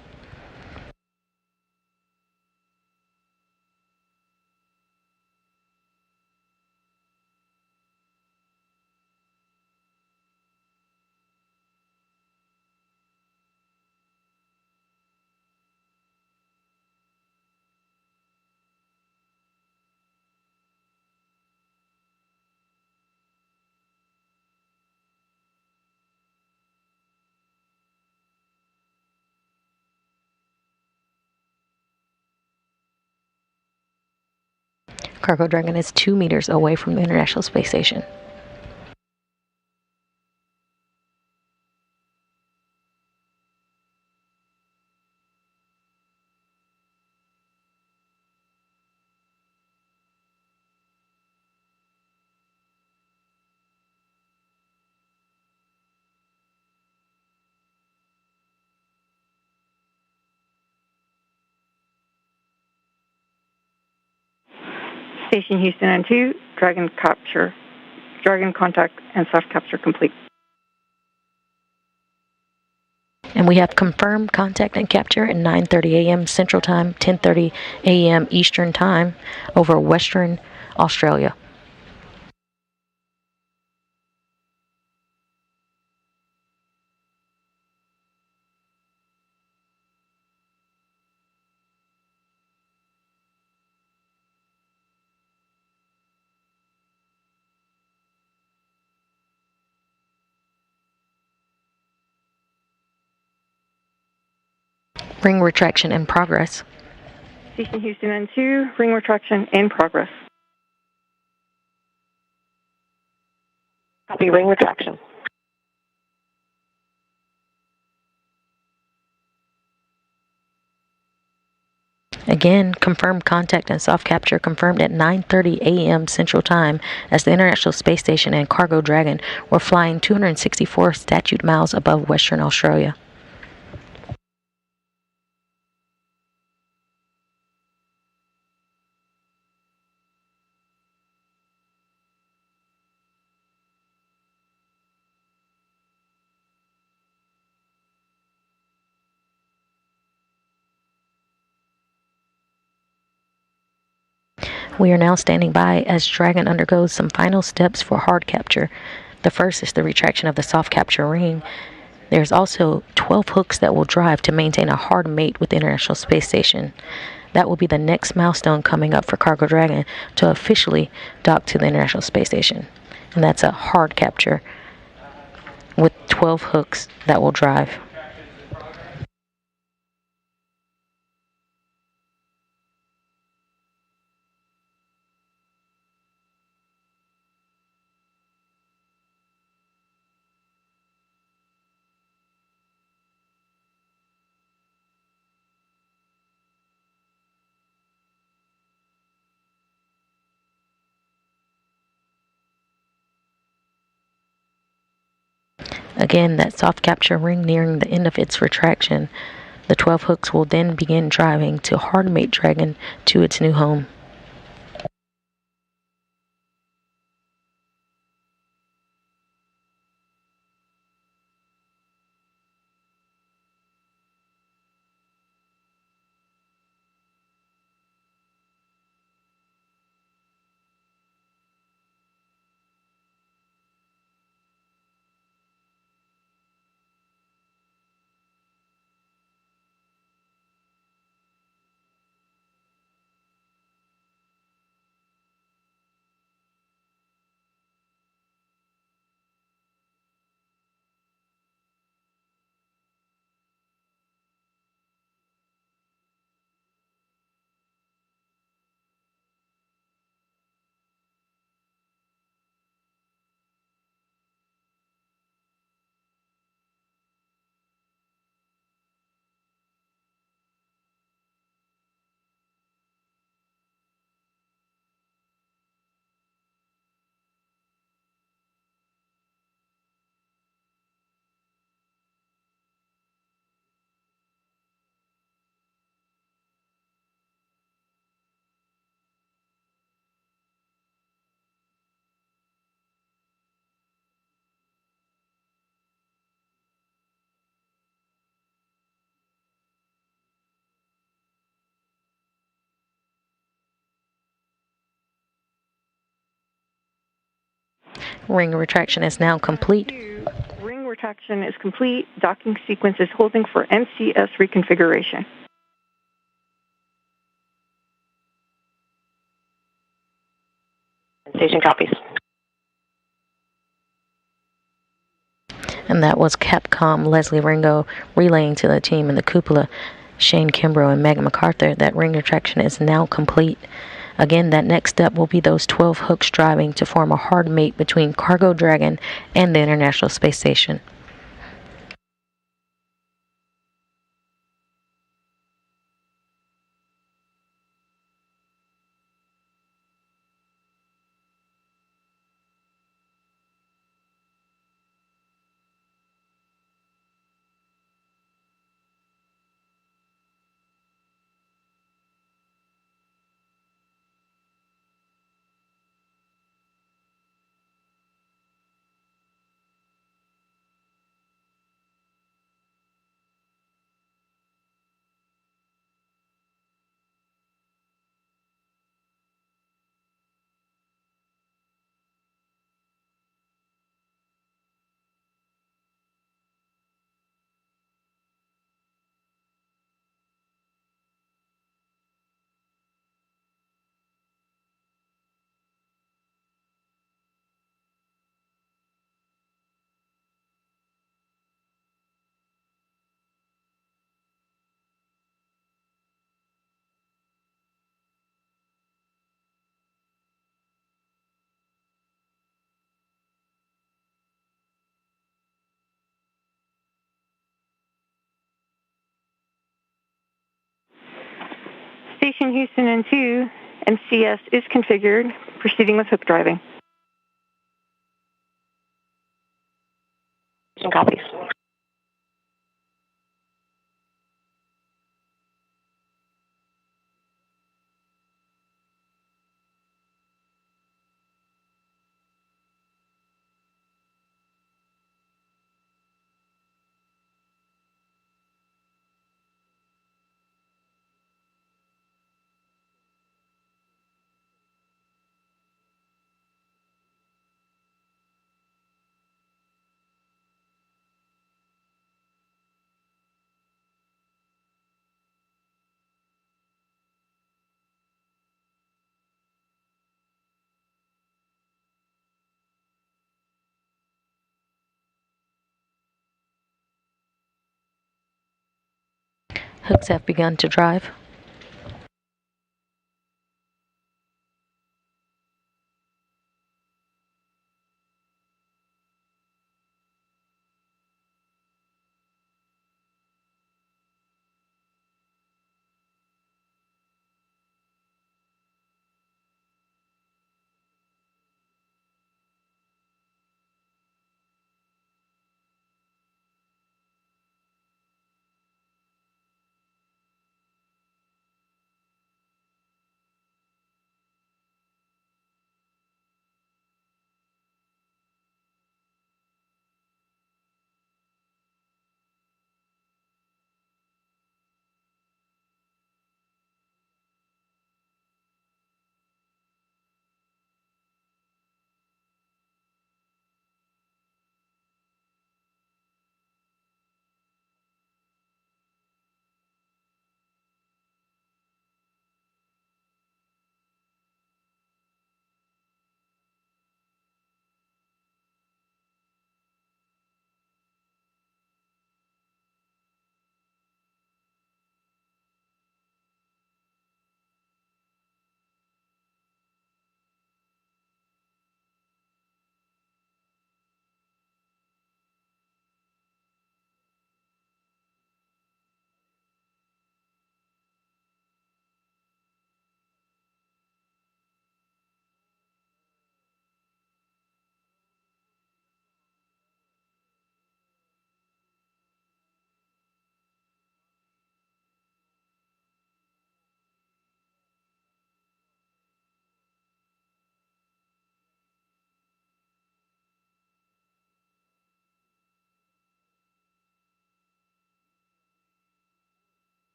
Cargo Dragon is 2 meters away from the International Space Station. Station Houston and 2, Dragon contact and soft capture complete. And we have confirmed contact and capture at 9:30 a.m. Central Time, 10:30 a.m. Eastern Time over Western Australia. Ring retraction in progress. Station Houston N2, ring retraction in progress. Copy, ring retraction. Again, confirmed contact and soft capture confirmed at 9:30 a.m. Central Time as the International Space Station and Cargo Dragon were flying 264 statute miles above Western Australia. We are now standing by as Dragon undergoes some final steps for hard capture. The first is the retraction of the soft capture ring. There's also 12 hooks that will drive to maintain a hard mate with the International Space Station. That will be the next milestone coming up for Cargo Dragon to officially dock to the International Space Station. And that's a hard capture with 12 hooks that will drive. Again, that soft capture ring nearing the end of its retraction. The 12 hooks will then begin driving to hard mate Dragon to its new home. Ring retraction is now complete. Ring retraction is complete. Docking sequence is holding for MCS reconfiguration. Station copies. And that was Capcom Leslie Ringo relaying to the team in the cupola, Shane Kimbrough and Megan MacArthur, that ring retraction is now complete. Again, that next step will be those 12 hooks driving to form a hard mate between Cargo Dragon and the International Space Station. Station Houston and 2, MCS is configured. Proceeding with hook driving. Some copies. Hooks have begun to drive.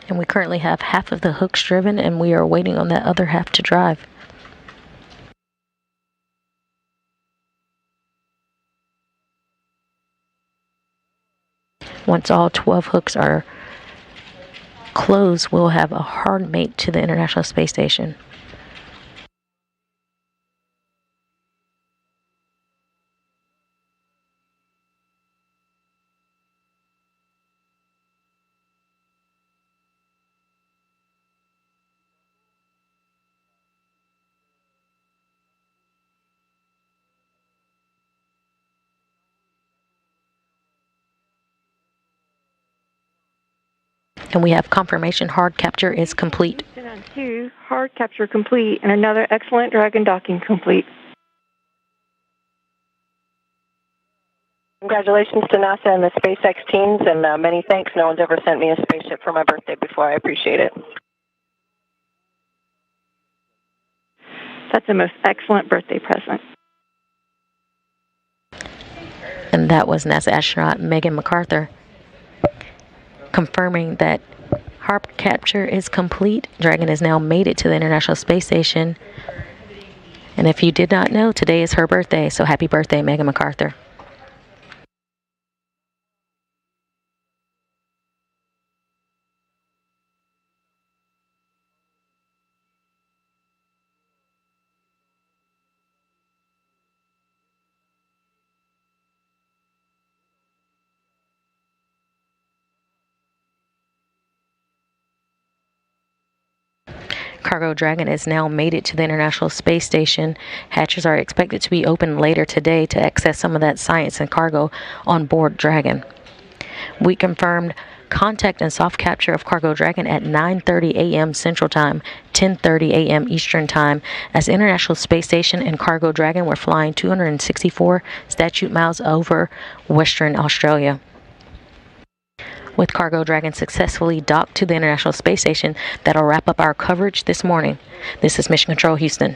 And we currently have half of the hooks driven, and we are waiting on that other half to drive. Once all 12 hooks are closed, we'll have a hard mate to the International Space Station. And we have confirmation hard capture is complete. On 2, hard capture complete, and another excellent Dragon docking complete. Congratulations to NASA and the SpaceX teams, and many thanks. No one's ever sent me a spaceship for my birthday before. I appreciate it. That's the most excellent birthday present. And that was NASA astronaut Megan MacArthur confirming that hard capture is complete. Dragon has now made it to the International Space Station. And if you did not know, today is her birthday, so happy birthday, Megan MacArthur. Cargo Dragon has now made it to the International Space Station. Hatches are expected to be open later today to access some of that science and cargo on board Dragon. We confirmed contact and soft capture of Cargo Dragon at 9:30 a.m. Central Time, 10:30 a.m. Eastern Time, as International Space Station and Cargo Dragon were flying 264 statute miles over Western Australia. With Cargo Dragon successfully docked to the International Space Station, that'll wrap up our coverage this morning. This is Mission Control Houston.